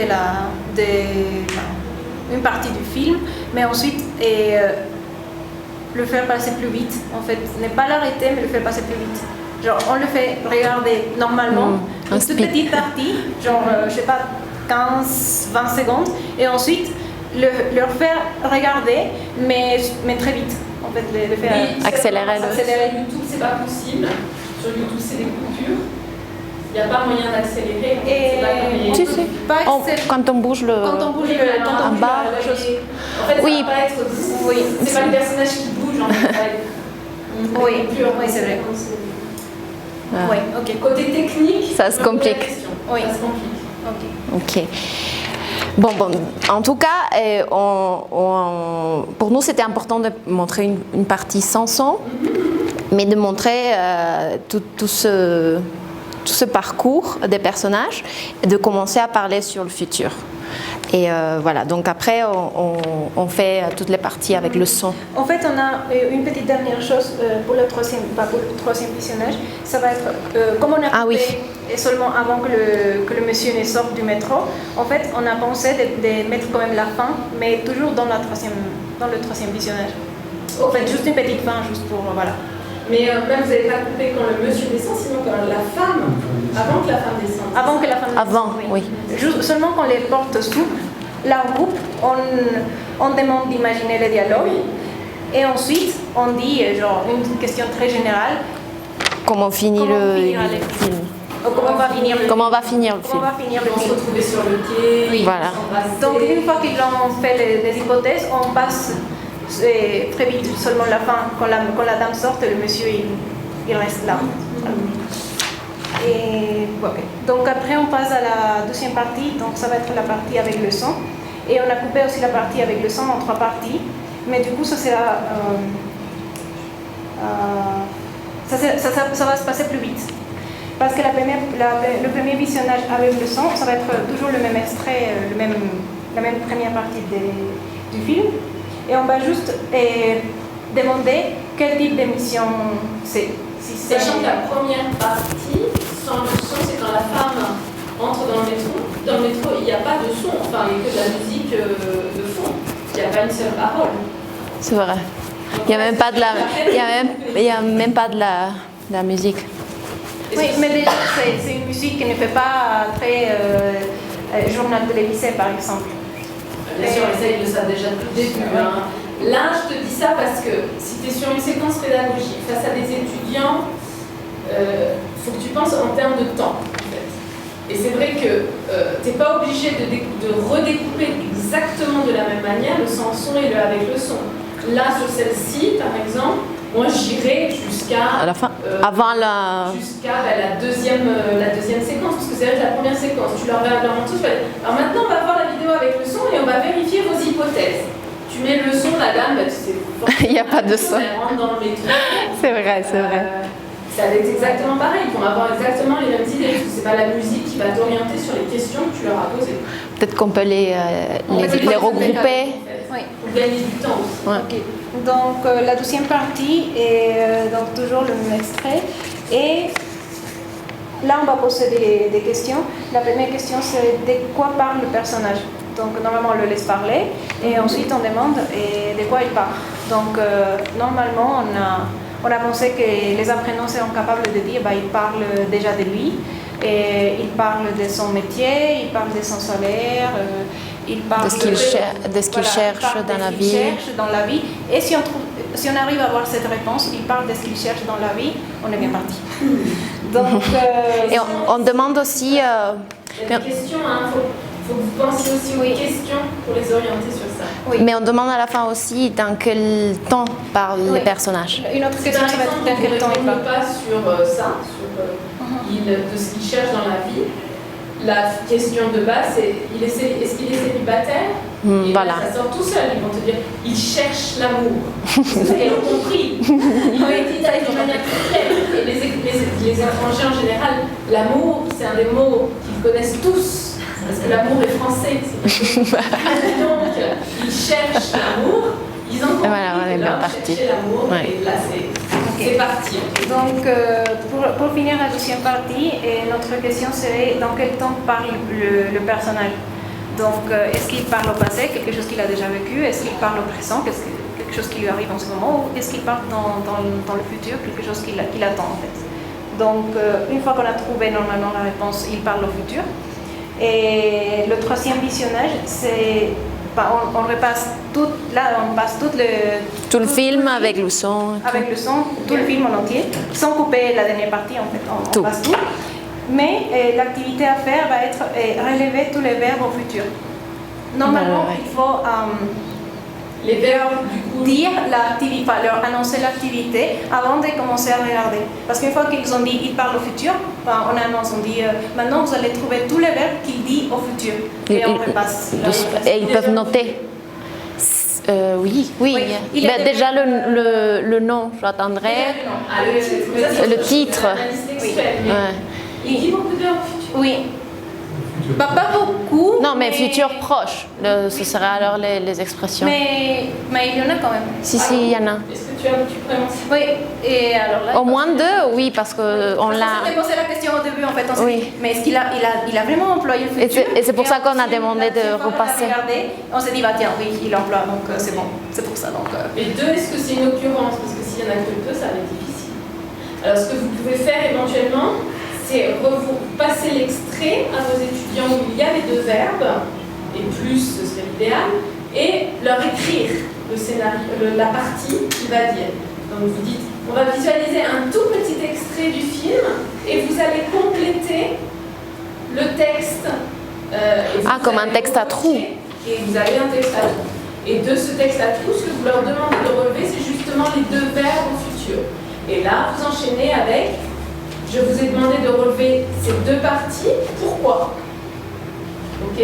une partie du film, mais ensuite le faire passer plus vite en fait, ne pas l'arrêter mais le faire passer plus vite. Genre on le fait regarder normalement, un une toute speed. petite partie, genre je sais pas 15-20 secondes, et ensuite leur faire regarder mais très vite. En fait, le faire Accélérer le- Accélérer YouTube, c'est pas possible. Sur YouTube, c'est des coupures. Il n'y a pas moyen d'accélérer. Et C'est pas comme les- Si, si. pas Oh, accélérer. quand on bouge le... Quand on bouge en bas. la chose. En fait, Oui. ça va pas être. Oui. C'est pas le personnage qui bouge, en fait. Ça va être- Oui, coupures, oui, c'est vrai. Ah. Oui, ok. Côté technique, Ça se complique. Oui. Ça se complique. Ok. Ok. Bon, en tout cas, pour nous, c'était important de montrer une partie sans son, mais de montrer tout ce parcours des personnages et de commencer à parler sur le futur. Et voilà, donc après, on fait toutes les parties avec le son. En fait, on a une petite dernière chose pour le troisième visionnage. Ça va être, comme on a Ah oui. coupé et seulement avant que le monsieur ne sorte du métro, en fait, on a pensé de mettre quand même la fin, mais toujours dans le troisième visionnage. En fait, juste une petite fin, juste pour, voilà. Mais même vous n'avez pas coupé quand le monsieur descend, sinon quand la femme, avant que la femme descende. Avant que la femme Avant, oui. Seulement quand les portes s'ouvrent, là on coupe, on demande d'imaginer le dialogue, et ensuite on dit genre une question très générale. Comment finit Comment le finira le film? Comment va finir le Comment va finir le Comment film? va finir Ils le vont se film? retrouver sur le quai, Oui. Voilà. s'embrasser. Donc une fois qu'ils ont fait les hypothèses, on passe très vite seulement la fin. Quand la dame sort, le monsieur il reste là. Voilà. Et ok. Donc après on passe à la deuxième partie, donc ça va être la partie avec le son. Et on a coupé aussi la partie avec le son en 3 parties, mais du coup ça sera ça va se passer plus vite. Parce que le premier visionnage avec le son, ça va être toujours le même extrait, la même première partie du film. Et on va juste demander quel type d'émission c'est. Si c'est- Sachant que la première partie, sans le son, c'est quand la femme entre dans le métro. Dans le métro, il n'y a pas de son, enfin, il n'y a que de la musique de fond. Il n'y a pas une seule parole. C'est vrai. Il n'y a même pas de la, il y a même pas de la musique. Oui, mais déjà, c'est une musique qui ne fait pas très journal télévisé, par exemple. Bien sûr, ça, ils le savent déjà depuis le début. Hein. Là, je te dis ça parce que si tu es sur une séquence pédagogique face à des étudiants, il faut que tu penses en termes de temps. En fait. Et c'est vrai que tu n'es pas obligé de redécouper exactement de la même manière le sans son et le avec le son. Là, sur celle-ci, par exemple, moi j'irai jusqu'à À la fin, avant la... jusqu'à la deuxième séquence, parce que c'est vrai que la première séquence, tu leur montres, tu fais, alors maintenant on va voir la vidéo avec le son et on va vérifier vos hypothèses. Tu mets le son, la dame, tu sais, Il n'y a pas de son. elle rentre dans le métro. C'est vrai, c'est vrai. Ça va être exactement pareil, ils vont avoir exactement les mêmes idées, parce que c'est pas la musique qui va t'orienter sur les questions que tu leur as posées. Peut-être qu'on peut les regrouper. Oui. Pour gagner du temps aussi. Ouais. Ok. Donc la deuxième partie est donc toujours le même extrait. Et là, on va poser des questions. La première question, c'est de quoi parle le personnage. Donc normalement, on le laisse parler. Et ensuite, on demande de quoi il parle. Donc normalement, on a pensé que les apprenants seront capables de dire il parle déjà de lui. Et il parle de son métier, il parle de son salaire. Il parle De ce qu'il cherche dans la vie. Cherche dans la vie. Et si on arrive à avoir cette réponse, il parle de ce qu'il cherche dans la vie, on est bien parti. Donc, Et on demande aussi... Il y a des questions, il faut que vous pensiez aussi aux questions pour les orienter sur ça. oui. Mais on demande à la fin aussi dans quel temps parlent les Oui. personnages. Une autre Si question, par ça va être exemple, dans quel temps il ne parle. pas sur ça, sur de ce qu'il cherche dans la vie, la question de base, c'est est-ce qu'il est célibataire? Et voilà. là, ça sort tout seul. Ils vont te dire il cherche l'amour. C'est ce qu'ils ont compris. Ils ont dit ça de manière très claire. Et les étrangers en général, l'amour, c'est un des mots qu'ils connaissent tous. Parce que l'amour est français. Donc, ils cherchent l'amour. Ils ont compris on est que bien là, parti. chercher l'amour. Ouais. Et là, c'est parti. Donc, pour finir la deuxième partie, notre question serait dans quel temps parle le personnage? Donc, est-ce qu'il parle au passé, quelque chose qu'il a déjà vécu? Est-ce qu'il parle au présent, quelque chose qui lui arrive en ce moment? Ou est-ce qu'il parle dans le futur, quelque chose qu'il attend en fait? Donc, une fois qu'on a trouvé normalement la réponse, il parle au futur. Et le troisième visionnage, c'est... on repasse tout, là on passe tout le film avec le son. Avec le son, tout le film en entier, sans couper la dernière partie en fait, on passe tout. Mais l'activité à faire va être relever tous les verbes au futur. Normalement, il faut les verbes du coup dire l'activité, leur annoncer l'activité avant de commencer à regarder. Parce qu'une fois qu'ils ont dit ils parlent au futur, on annonce, on dit maintenant vous allez trouver tous les verbes qu'il dit au futur. Et on repasse. Et ils peuvent noter. Oui. Déjà le nom, j'attendrai. Le titre. Il dit beaucoup d'heures au futur. Oui. Pas beaucoup. Non, mais futur proche. Ce sera alors les expressions. Mais il y en a quand même. Si, il y en a. Est-ce que tu prononces? Oui. Et alors là. Au moins deux, oui, parce qu'on l'a. On s'était posé la question au début en fait. On s'est dit, mais est-ce qu'il a vraiment employé le futur? Et c'est pour ça qu'on a demandé de repasser. On s'est dit, bah tiens, oui, il emploie, donc c'est bon. C'est pour ça. Donc, Et deux, est-ce que c'est une occurrence? Parce que s'il y en a que deux, ça va être difficile. Alors, ce que vous pouvez faire éventuellement, c'est passer l'extrait à vos étudiants où il y a les deux verbes, et plus, ce serait l'idéal, et leur écrire le scénario, la partie qui va dire. Donc vous dites, on va visualiser un tout petit extrait du film, et vous allez compléter le texte. Comme un texte à trous. Et vous avez un texte à trous. Et de ce texte à trous, ce que vous leur demandez de relever, c'est justement les deux verbes au futur. Et là, vous enchaînez avec... Je vous ai demandé de relever ces deux parties. Pourquoi? Ok?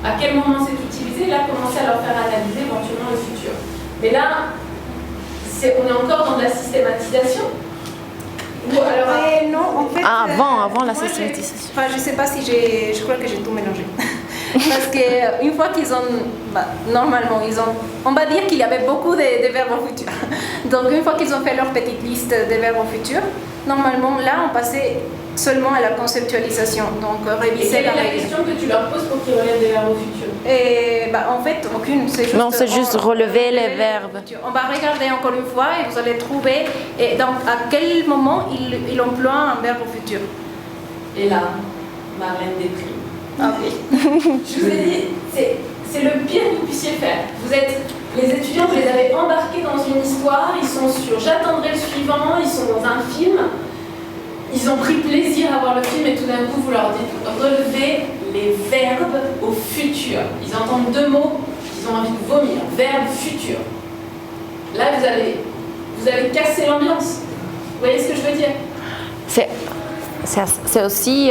À quel moment c'est utilisé? Là, commencez à leur faire analyser éventuellement le futur. Mais là, on est encore dans de la systématisation. Ou alors, non, en fait. Avant la systématisation. Je ne sais pas si je crois que j'ai tout mélangé. Parce qu'une fois qu'ils ont. Normalement, on va dire qu'il y avait beaucoup de verbes au futur. Donc, une fois qu'ils ont fait leur petite liste des verbes au futur, normalement, là, on passait seulement à la conceptualisation. Donc, réviser la règle. question que tu leur poses pour qu'ils relèvent des verbes au futur? Et en fait, aucune. C'est juste relever les verbes. On va regarder encore une fois et vous allez trouver à quel moment il emploie un verbe au futur. Et là, Marlène déprime. Ah oui. Je vous ai dit, c'est le pire que vous puissiez faire. Vous êtes les étudiants, vous les avez embarqués dans une histoire, ils sont sur j'attendrai le suivant, ils sont dans un film, ils ont pris plaisir à voir le film et tout d'un coup vous leur dites relevez les verbes au futur. Ils entendent deux mots, ils ont envie de vomir, verbe futur. Là vous allez casser l'ambiance. Vous voyez ce que je veux dire? C'est aussi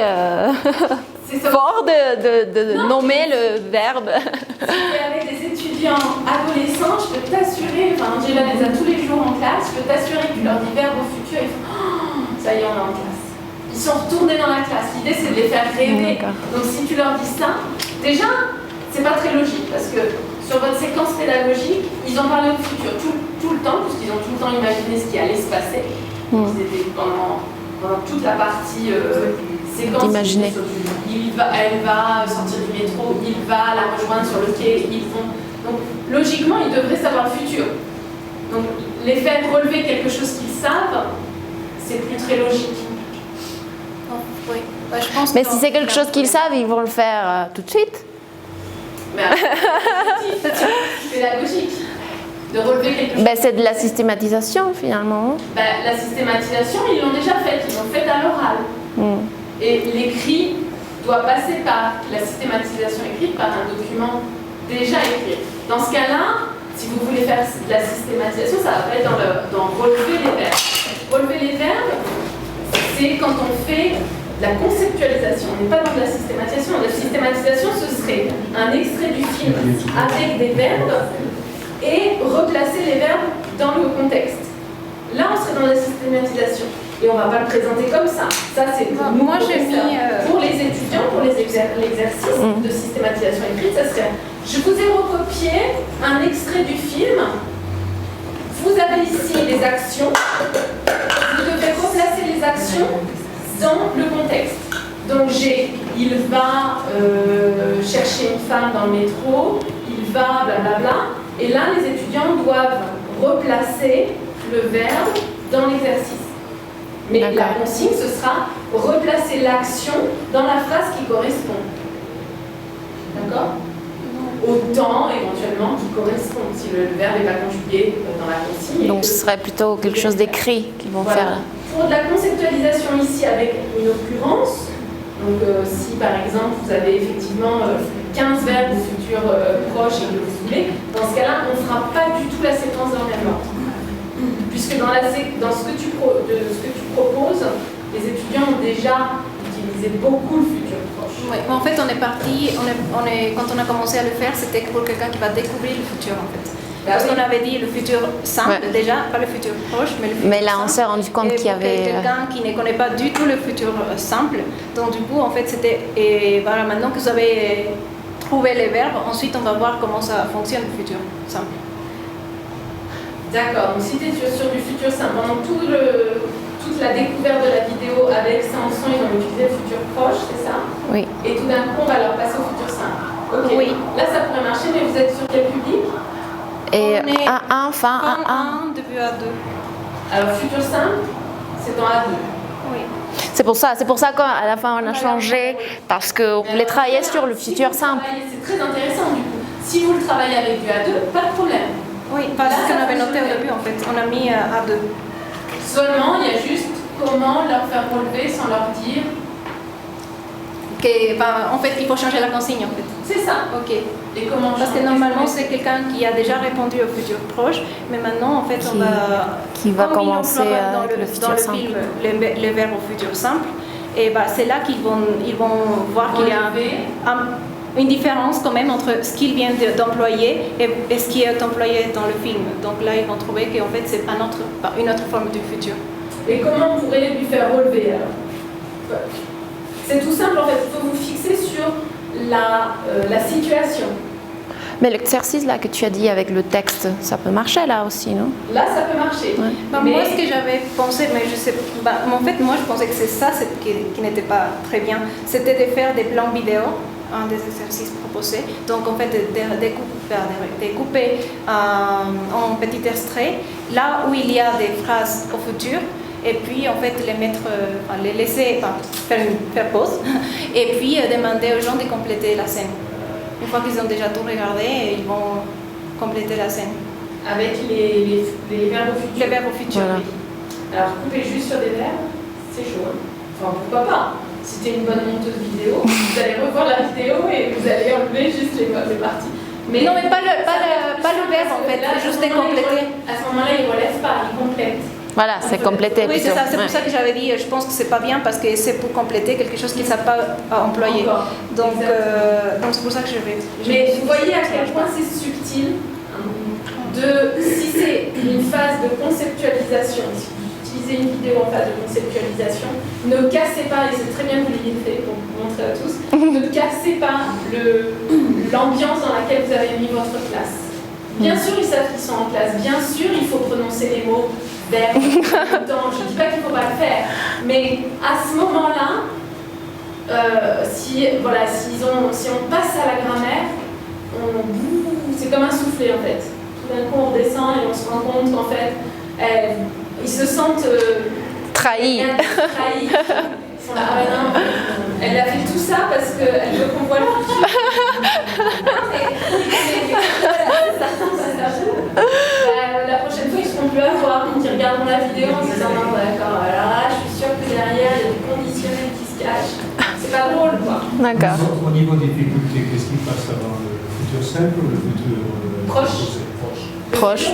fort de nommer le verbe. Si tu es avec des étudiants adolescents, je peux t'assurer, Angela les a tous les jours en classe, je peux t'assurer que tu leur dis verbe au futur, ils font oh, ça y est, on est en classe. Ils sont retournés dans la classe. L'idée c'est de les faire rêver. Donc si tu leur dis ça, déjà, c'est pas très logique parce que sur votre séquence pédagogique, ils ont parlé au futur tout le temps, puisqu'ils ont tout le temps imaginé ce qui allait se passer. Ils étaient pendant toute la partie séquence. D'imaginer. Elle va sortir du métro, il va la rejoindre sur le quai, ils vont. Donc logiquement, ils devraient savoir le futur. Donc les faire relever quelque chose qu'ils savent, c'est plus très logique. Oui. Je pense mais si c'est quelque chose qu'ils savent, ils vont le faire tout de suite. Mais c'est pédagogique. De relever quelque chose. C'est de la systématisation finalement. La systématisation, ils l'ont déjà faite, ils l'ont faite à l'oral. Et l'écrit doit passer par la systématisation écrite, par un document déjà écrit. Dans ce cas-là, si vous voulez faire de la systématisation, ça va pas être dans relever les verbes. Relever les verbes, c'est quand on fait la conceptualisation, on n'est pas dans de la systématisation. La systématisation, ce serait un extrait du film avec des verbes et replacer les verbes dans le contexte. Là, on serait dans la systématisation. Et on ne va pas le présenter comme ça. Ça, c'est pour nous, moi, j'ai mis... Pour les étudiants, pour l'exercice de systématisation écrite, ça serait... Je vous ai recopié un extrait du film. Vous avez ici les actions. Vous devez replacer les actions dans le contexte. Donc j'ai, il va chercher une femme dans le métro, il va blablabla, et là les étudiants doivent replacer le verbe dans l'exercice. Mais la consigne, ce sera replacer l'action dans la phrase qui correspond. D'accord ? Autant éventuellement qui correspond, si le verbe n'est pas conjugué dans la consigne. Donc ce serait plutôt quelque chose d'écrit qu'ils vont faire là. Pour de la conceptualisation ici avec une occurrence, donc si par exemple vous avez effectivement 15 verbes au futur proche et que vous voulez, dans ce cas-là, on ne fera pas du tout la séquence dans le même ordre. Puisque dans ce que tu proposes, les étudiants ont déjà utilisé beaucoup le futur proche. Oui, mais en fait, on est parti, quand on a commencé à le faire, c'était pour quelqu'un qui va découvrir le futur en fait. Parce qu'on avait dit le futur simple déjà, pas le futur proche, mais le futur Mais là, on simple. s'est rendu compte qu'il y avait... quelqu'un qui ne connaît pas du tout le futur simple. Donc du coup, en fait, c'était... Et voilà, maintenant que vous avez trouvé les verbes, ensuite on va voir comment ça fonctionne le futur simple. D'accord, donc si tu es sur du futur simple, pendant toute la découverte de la vidéo avec Samson, ils ont utilisé le futur proche, c'est ça? Oui. Et tout d'un coup, on va leur passer au futur simple. Ok. Oui. Là, ça pourrait marcher, mais vous êtes sur quel public? Et On est A1, fin A1, début A2. Alors, futur simple, c'est dans A2. Oui. C'est pour ça qu'à la fin on a changé, parce qu'on voulait travailler sur le futur simple. C'est très intéressant du coup. Si vous le travaillez avec du A2, pas de problème. Oui, parce qu'on avait noté au début en fait. On a mis A2. Seulement, il y a juste comment leur faire relever sans leur dire. En fait, il faut changer la consigne en fait. C'est ça. Ok. Et comment Parce que normalement, c'est quelqu'un qui a déjà répondu au futur proche, mais maintenant, en fait, on va... Qui va commencer dans avec le futur simple. film les verbes au futur simple, et c'est là qu'ils vont voir qu'il y a une différence quand même entre ce qu'il vient d'employer et ce qui est employé dans le film. Donc là, ils vont trouver qu'en fait, c'est une autre forme du futur. Et comment on pourrait lui faire relever alors? C'est tout simple en fait, il faut vous fixer sur la situation. Mais l'exercice là que tu as dit avec le texte, ça peut marcher là aussi, non? Là, ça peut marcher. Ouais. Mais moi, ce que j'avais pensé, mais je sais pas, en fait, moi, je pensais que c'est ça qui n'était pas très bien. C'était de faire des plans vidéo, un des exercices proposés. Donc, en fait, de découper en petits extraits, là où il y a des phrases au futur, et puis, en fait, les laisser, faire pause, et puis demander aux gens de compléter la scène. Une fois qu'ils ont déjà tout regardé, ils vont compléter la scène. Avec les verbes au futur. Les verbes au futur, voilà. oui. Alors, couper juste sur des verbes, c'est chaud. Enfin, pourquoi pas? Si tu es une bonne monteuse vidéo, vous allez revoir la vidéo et vous allez enlever juste les parties. Mais non, mais pas le verbe en fait, c'est juste de compléter. À ce moment-là, ils ne relèvent pas, ils complètent. Voilà, c'est complété. Oui, c'est plutôt. ça, c'est pour ça que j'avais dit, je pense que c'est pas bien parce que c'est pour compléter quelque chose qu'ils ne savent pas employer. Donc c'est pour ça que je vais. Mais vous voyez à quel point c'est subtil si c'est une phase de conceptualisation, si vous utilisez une vidéo en phase de conceptualisation, ne cassez pas, et c'est très bien que vous l'ayez fait pour vous montrer à tous, ne cassez pas l'ambiance dans laquelle vous avez mis votre classe. Bien sûr, ils savent qu'ils sont en classe, bien sûr, il faut prononcer les mots vers, je ne dis pas qu'il ne faut pas le faire, mais à ce moment-là, si on passe à la grammaire, c'est comme un soufflet en fait. Tout d'un coup, on redescend et on se rend compte qu'en fait, ils se sentent trahis. Ils sont là, ah non, elle a fait tout ça parce qu'elle veut qu'on voit le futur. La prochaine fois, ils ne seront plus à voir, donc ils regarderont la vidéo en se disant non, d'accord, alors là, je suis sûre que derrière, il y a des conditionnels qui se cachent. C'est pas drôle, quoi. D'accord. Au niveau des difficultés, qu'est-ce qui passe avant le futur simple ou le futur proche? Proche,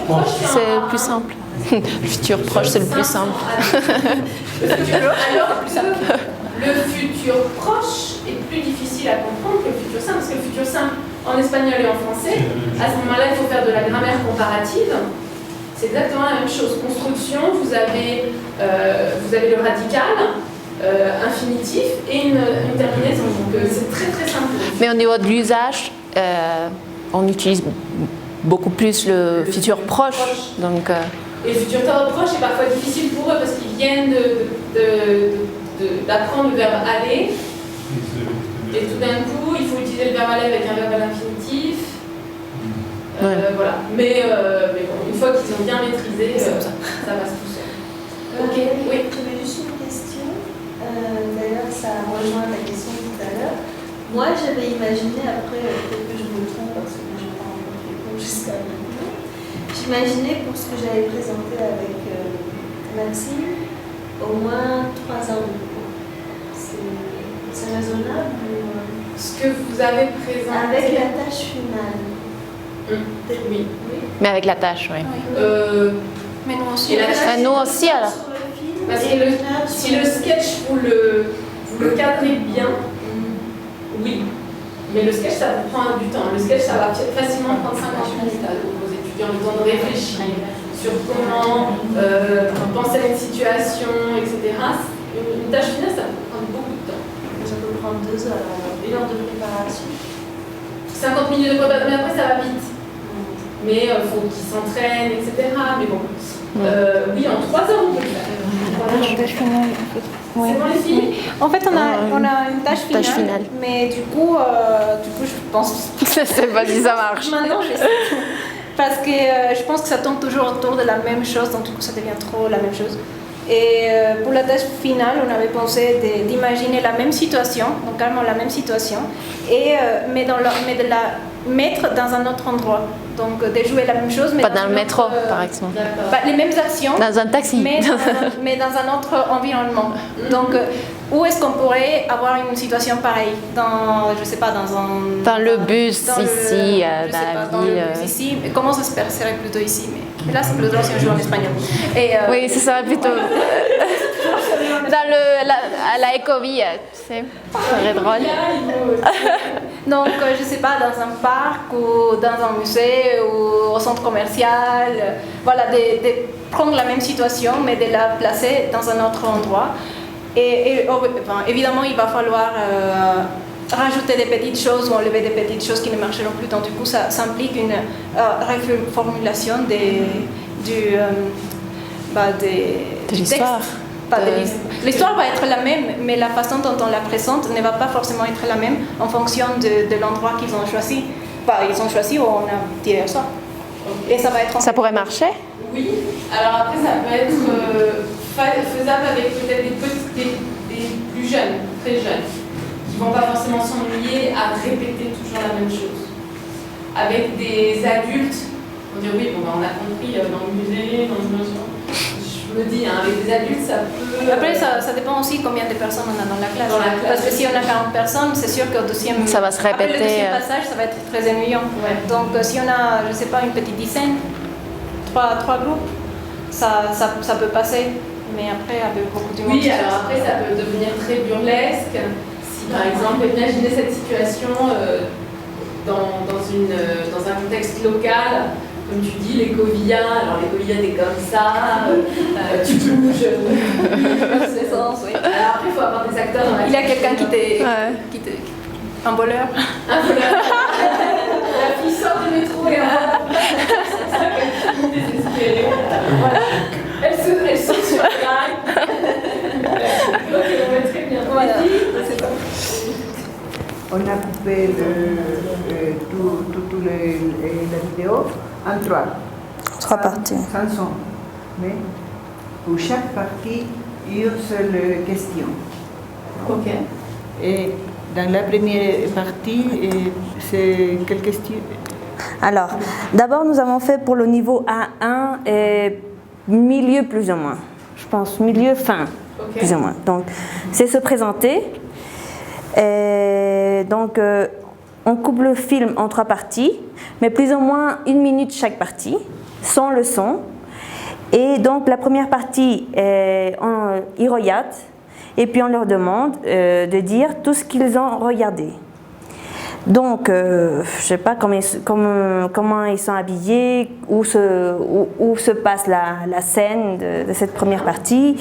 c'est le plus simple. Le futur proche, c'est le plus simple. Le futur alors, le plus simple. le futur proche est plus difficile à comprendre que le futur simple, parce que le futur simple en espagnol et en français, à ce moment-là, il faut faire de la grammaire comparative. C'est exactement la même chose. Construction, vous avez le radical, infinitif et une terminaison. Donc c'est très très simple. Mais au niveau de l'usage, on utilise beaucoup plus le futur proche. Donc, et le futur proche est parfois difficile pour eux parce qu'ils viennent d'apprendre le verbe aller. Et tout d'un coup, il faut utiliser le verbe aller avec un verbe à l'infinitif. Voilà. Mais bon, une fois qu'ils ont bien maîtrisé, ça passe tout seul. Ok, oui. J'avais juste une question. D'ailleurs, ça rejoint la question tout à l'heure. Moi, j'avais imaginé, après, peut-être que je me trompe parce que je n'ai pas encore répondu jusqu'à maintenant, j'imaginais pour ce que j'avais présenté avec Maxime, au moins 3 heures de cours. C'est raisonnable ou... Ce que vous avez présenté... Avec la tâche finale. Oui. mais avec la tâche, oui. Mais nous aussi. Nous aussi, alors. Parce que si le sketch, vous le cadrez bien, oui. Mais le sketch, ça vous prend du temps. Le sketch, ça va facilement prendre 50 minutes à vos étudiants, le temps de réfléchir sur comment penser à une situation, etc. Une tâche finale, ça peut prendre beaucoup de temps. Ça peut prendre 2 heures, alors 1 heure de préparation. 50 minutes de préparation, mais après, ça va vite. Mais il faut qu'ils s'entraînent, etc. Mais bon, oui, en 3 heures, on peut le faire. Tâche finale. C'est bon les filles? En fait, on a une tâche finale, mais du coup, je pense... C'est pas si ça marche. Maintenant, j'essaie. Parce que je pense que ça tourne toujours autour de la même chose, donc du coup, ça devient trop la même chose. Et pour la tâche finale, on avait pensé d'imaginer la même situation, donc carrément la même situation, mais de la mettre dans un autre endroit. Donc de jouer la même chose, mais pas dans le métro, par exemple. Les mêmes actions. Dans un taxi. Mais dans un autre environnement. Donc où est-ce qu'on pourrait avoir une situation pareille? Dans, je sais pas, dans le bus ici, dans la ville. Le bus ici. Mais comment ça se passerait plutôt ici? Mais là, c'est plutôt si on joue en espagnol. Oui, ça serait plutôt à la écovie, tu sais, ça serait drôle. Donc, je sais pas, dans un parc ou dans un musée ou au centre commercial, voilà, de prendre la même situation mais de la placer dans un autre endroit. Et évidemment, il va falloir rajouter des petites choses ou enlever des petites choses qui ne marcheront plus. Donc, du coup, ça implique une reformulation de l'histoire. L'histoire va être la même, mais la façon dont on la présente ne va pas forcément être la même en fonction de l'endroit qu'ils ont choisi. Ils ont choisi ou on a tiré ça. Et ça va être... Ça pourrait marcher? Oui. Alors après, ça peut être faisable avec peut-être des plus jeunes, très jeunes, qui ne vont pas forcément s'ennuyer à répéter toujours la même chose. Avec des adultes, on dit oui, bon, on a compris dans le musée, dans le musée. Je me dis, avec des adultes, ça peut... Après, ça dépend aussi combien de personnes on a dans la classe. Parce que si on a 40 personnes, c'est sûr qu'au deuxième... Ça va se répéter. Après le deuxième passage, ça va être très ennuyant. Ouais. Donc, si on a, je sais pas, une petite dizaine, trois groupes, ça peut passer. Mais après, avec beaucoup de monde... Oui, alors après, ça peut devenir très burlesque. Si, par exemple, imaginez cette situation dans un contexte local... Comme tu dis, les covillas, alors les covillas, t'es comme ça, tu bouges, c'est sens, oui. Alors après, il faut avoir des acteurs dans la... Il y a quelqu'un qui te... Un voleur. Un voleur. La fille sort du métro et c'est ça qu'elle est désespérée. Voilà. Elle saute sur le rail. Donc, on va très bien. Voilà, c'est ça. On a coupé toute la vidéo en 3 parties. Sans son. Mais pour chaque partie, une seule question. Ok. Et dans la première partie, c'est quelle question? Alors, d'abord, nous avons fait pour le niveau A1 et milieu plus ou moins. Je pense milieu-fin, plus ou moins. Donc, c'est se présenter. Et donc, on coupe le film en 3 parties, mais plus ou moins 1 minute chaque partie, sans le son. Et donc, la première partie est en Hiroyat, et puis on leur demande de dire tout ce qu'ils ont regardé. Donc, je ne sais pas comment ils sont habillés, où se passe la scène de cette première partie,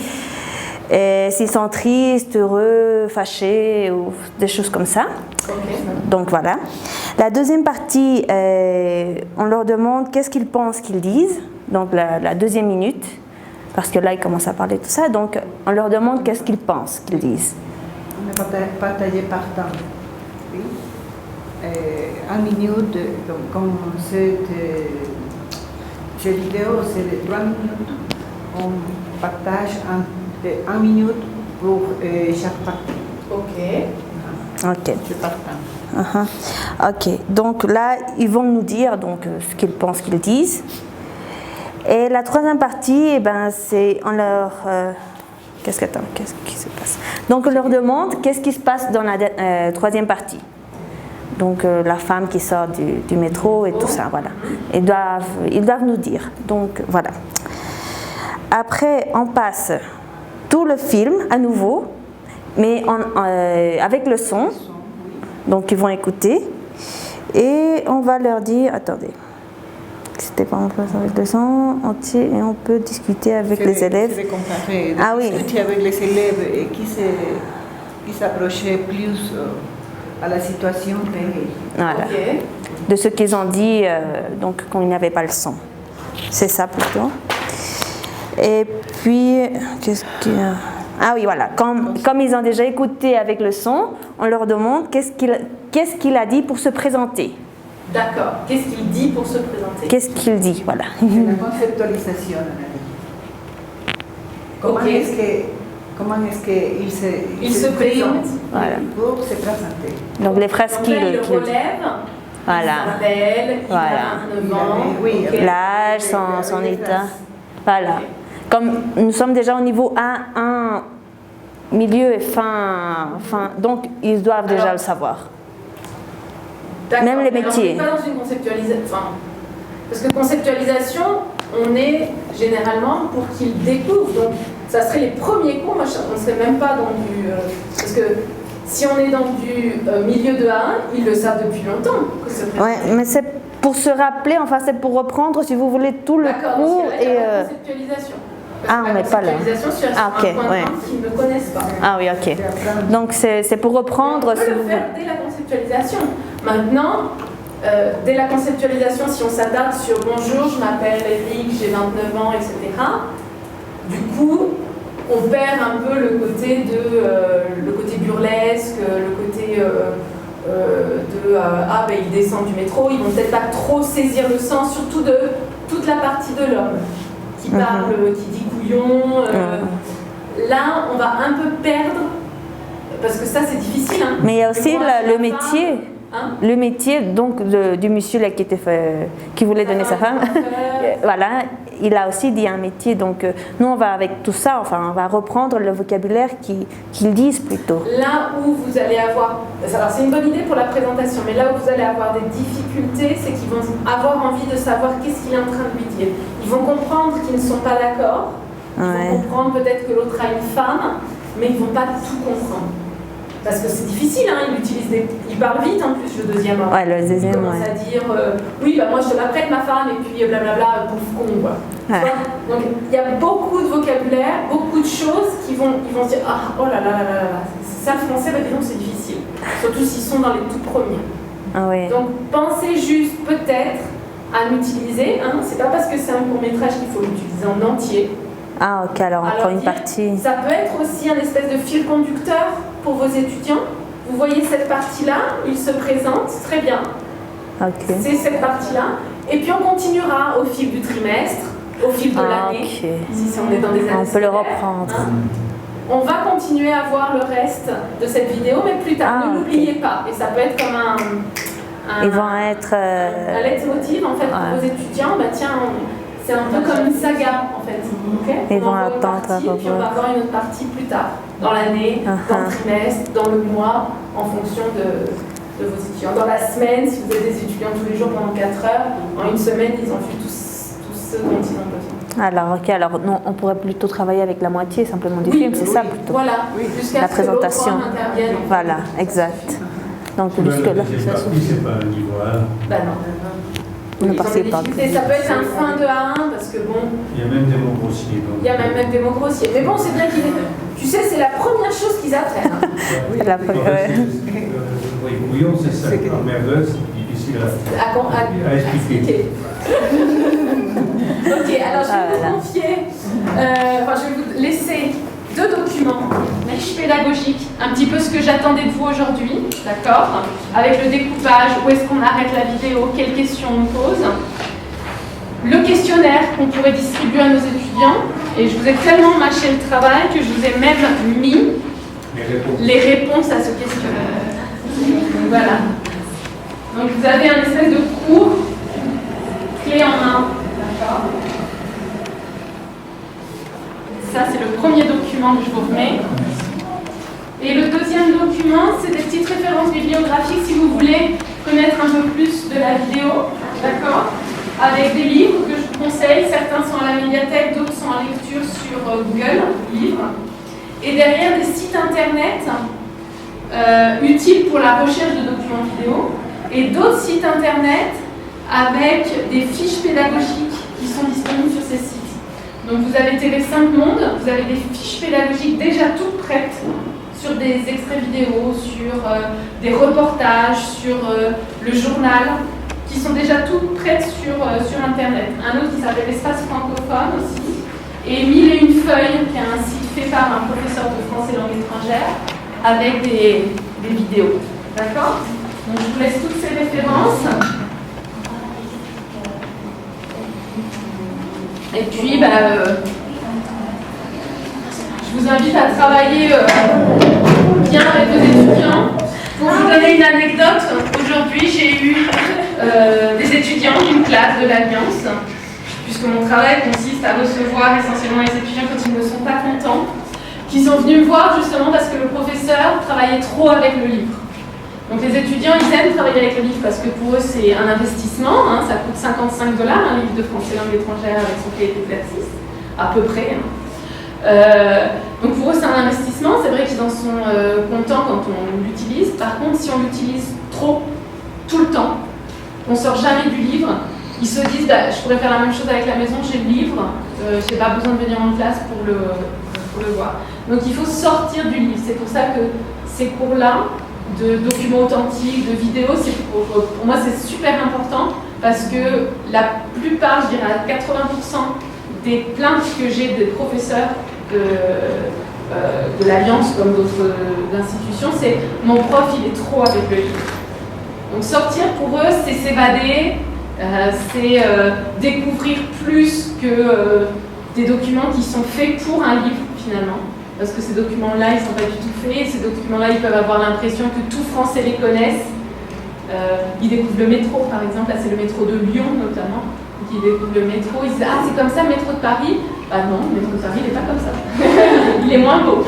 s'ils sont tristes, heureux, fâchés, ou des choses comme ça. Okay. Donc voilà. La deuxième partie, on leur demande qu'est-ce qu'ils pensent qu'ils disent, donc la deuxième minute, parce que là ils commencent à parler de tout ça, donc on leur demande qu'est-ce qu'ils pensent qu'ils disent. On est partagé par temps. Oui. 1 minute, donc comme cette vidéo, c'est de 3 minutes, on partage 1 minute pour chaque partie. Ok. C'est par temps. Ok, donc là, ils vont nous dire donc, ce qu'ils pensent qu'ils disent. Et la troisième partie, eh ben, c'est on leur... qu'est-ce qui se passe? Donc on leur demande qu'est-ce qui se passe dans la troisième partie. Donc la femme qui sort du métro et tout ça, voilà. Ils doivent nous dire. Donc voilà. Après, on passe tout le film à nouveau, mais avec le son. Donc ils vont écouter. Et on va leur dire, attendez, c'était pas en place avec le son entier et on peut discuter avec les élèves. Discuter avec les élèves et qui s'approchaient plus à la situation réelle. Voilà. De ce qu'ils ont dit donc quand il n'y avait pas le son. C'est ça plutôt. Et puis, qu'est-ce qu'il y a? Ah oui, voilà. Comme ils ont déjà écouté avec le son, on leur demande qu'est-ce qu'il a dit pour se présenter. D'accord. Qu'est-ce qu'il dit pour se présenter? Qu'est-ce qu'il dit, voilà. C'est la conceptualisation. Comment est-ce qu'il se présente pour se présenter? Donc les phrases qu'il relève, voilà. Il s'appelle, il a 29 ans, l'âge, son état. Voilà. Comme nous sommes déjà au niveau A1, milieu et fin, donc ils doivent déjà le savoir. Même les métiers. On n'est pas dans une conceptualisation. Parce que conceptualisation, on est généralement pour qu'ils découvrent. Donc, ça serait les premiers cours. Moi, on ne serait même pas dans du. Parce que si on est dans du milieu de A1, ils le savent depuis longtemps. Oui, mais c'est pour se rappeler, enfin, c'est pour reprendre, si vous voulez, tout le cours. Parce et la conceptualisation. On n'est pas là. Ok, ouais. Qu'ils ne connaissent pas. Ah oui, ok. Donc c'est pour reprendre. On peut le faire dès la conceptualisation. Maintenant, dès la conceptualisation, si on s'adapte sur bonjour, je m'appelle Eric, j'ai 29 ans, etc. Du coup, on perd un peu le côté burlesque, le côté il descend du métro. Ils vont peut-être pas trop saisir le sens, surtout de toute la partie de l'homme qui parle, qui dit couillon. Là, on va un peu perdre, parce que ça, c'est difficile. Hein. Mais il y a aussi le métier. Le métier donc du monsieur là, qui voulait donner sa femme. Voilà, il a aussi dit un métier. Donc nous, on va avec tout ça, enfin, on va reprendre le vocabulaire qu'ils disent plutôt. Là où vous allez avoir, alors c'est une bonne idée pour la présentation, mais là où vous allez avoir des difficultés, c'est qu'ils vont avoir envie de savoir qu'est-ce qu'il est en train de lui dire. Ils vont comprendre qu'ils ne sont pas d'accord. Ils vont comprendre peut-être que l'autre a une femme, mais ils ne vont pas tout comprendre. Parce que c'est difficile, hein, il parle vite en plus, le deuxième. Ouais, le deuxième, il commence à dire oui, bah, moi je te la prête ma femme, et puis blablabla, pouf con, quoi. Ouais. Donc il y a beaucoup de vocabulaire, beaucoup de choses qui vont se dire ah, oh là là là là là, c'est ça le français, bah disons c'est difficile. Surtout s'ils sont dans les tout premiers. Ah, oui. Donc pensez juste peut-être à l'utiliser, hein, c'est pas parce que c'est un court-métrage qu'il faut l'utiliser en entier. Ah ok, alors on prend une partie. Ça peut être aussi un espèce de fil conducteur pour vos étudiants. Vous voyez cette partie-là, il se présente, très bien. Okay. C'est cette partie-là. Et puis on continuera au fil du trimestre, au fil de l'année, si on est dans des années on peut le reprendre. Hein. On va continuer à voir le reste de cette vidéo, mais plus tard, ne l'oubliez pas. Et ça peut être comme Ils vont être... un leitmotiv en fait pour vos étudiants. Bah, tiens, c'est un peu comme une saga en fait. Okay, ils vont attendre puis on va avoir une autre partie plus tard, dans l'année, dans le trimestre, dans le mois, en fonction de vos étudiants. Dans la semaine, si vous avez des étudiants tous les jours pendant 4 heures, en une semaine, ils ont vu tout ce dont ils ont besoin. Alors, ok, alors non, on pourrait plutôt travailler avec la moitié simplement du film, c'est ça plutôt. Voilà, jusqu'à la ce que l'autre présentation. homme intervienne. Voilà, exact. Donc Même jusque la là, deuxième partie, c'est pas un niveau 1. Bah non. on ne Ils ont participe des pas. difficultés. Ça peut être un fin de A1 parce que bon, Il y a même des mots grossiers. donc. il y a même des mots grossiers. Mais bon, c'est bien qu'ils. Tu sais, c'est la première chose qu'ils apprennent. Hein. C'est la En fait, oui, brouillon, c'est ça. En merveille, c'est difficile à expliquer. Ok, alors je vais vous confier, je vais vous laisser 2 documents riches pédagogiques, un petit peu ce que j'attendais de vous aujourd'hui, d'accord, avec le découpage, où est-ce qu'on arrête la vidéo, quelles questions on pose, le questionnaire qu'on pourrait distribuer à nos étudiants, et je vous ai tellement mâché le travail que je vous ai même mis les réponses à ce questionnaire. Donc, voilà. Donc vous avez un espèce de cours clé en main. D'accord. Ça, c'est le premier document que je vous remets. Et le deuxième document, c'est des petites références bibliographiques si vous voulez connaître un peu plus de la vidéo. D'accord. Avec des livres que je vous conseille. Certains sont à la médiathèque, d'autres sont en lecture sur Google, livres. Et derrière, des sites internet utiles pour la recherche de documents vidéo. Et d'autres sites internet avec des fiches pédagogiques qui sont disponibles sur ces sites. Donc vous avez TV5 Monde, vous avez des fiches pédagogiques déjà toutes prêtes sur des extraits vidéo, sur des reportages, sur le journal, qui sont déjà toutes prêtes sur Internet. Un autre qui s'appelle Espace francophone aussi, et 1001 feuilles, qui est un site fait par un professeur de français langue étrangère, avec des vidéos. D'accord ? Donc je vous laisse toutes ces références. Et puis, je vous invite à travailler bien avec vos étudiants. Pour vous donner une anecdote, aujourd'hui j'ai eu des étudiants d'une classe de l'Alliance, puisque mon travail consiste à recevoir essentiellement les étudiants quand ils ne sont pas contents, qui sont venus me voir justement parce que le professeur travaillait trop avec le livre. Donc les étudiants, ils aiment travailler avec le livre parce que pour eux c'est un investissement, hein, ça coûte $55 un livre de français langue étrangère avec son cahier d'exercice, à peu près. Donc pour eux c'est un investissement, c'est vrai qu'ils en sont contents quand on l'utilise. Par contre, si on l'utilise trop, tout le temps, on ne sort jamais du livre, ils se disent je pourrais faire la même chose avec la maison, j'ai le livre, je n'ai pas besoin de venir en classe pour le voir. Donc il faut sortir du livre, c'est pour ça que ces cours-là, de documents authentiques, de vidéos, pour moi c'est super important parce que la plupart, je dirais à 80% des plaintes que j'ai des professeurs de l'Alliance comme d'autres institutions, c'est mon prof il est trop avec le livre. Donc sortir pour eux c'est s'évader, c'est découvrir plus que des documents qui sont faits pour un livre finalement. Parce que ces documents-là, ils ne sont pas du tout faits. Ces documents-là, ils peuvent avoir l'impression que tout Français les connaissent. Ils découvrent le métro, par exemple. Là, c'est le métro de Lyon, notamment. Donc, ils découvrent le métro. Ils disent « Ah, c'est comme ça, le métro de Paris ?» Bah non, le métro de Paris, il n'est pas comme ça. Il est moins beau.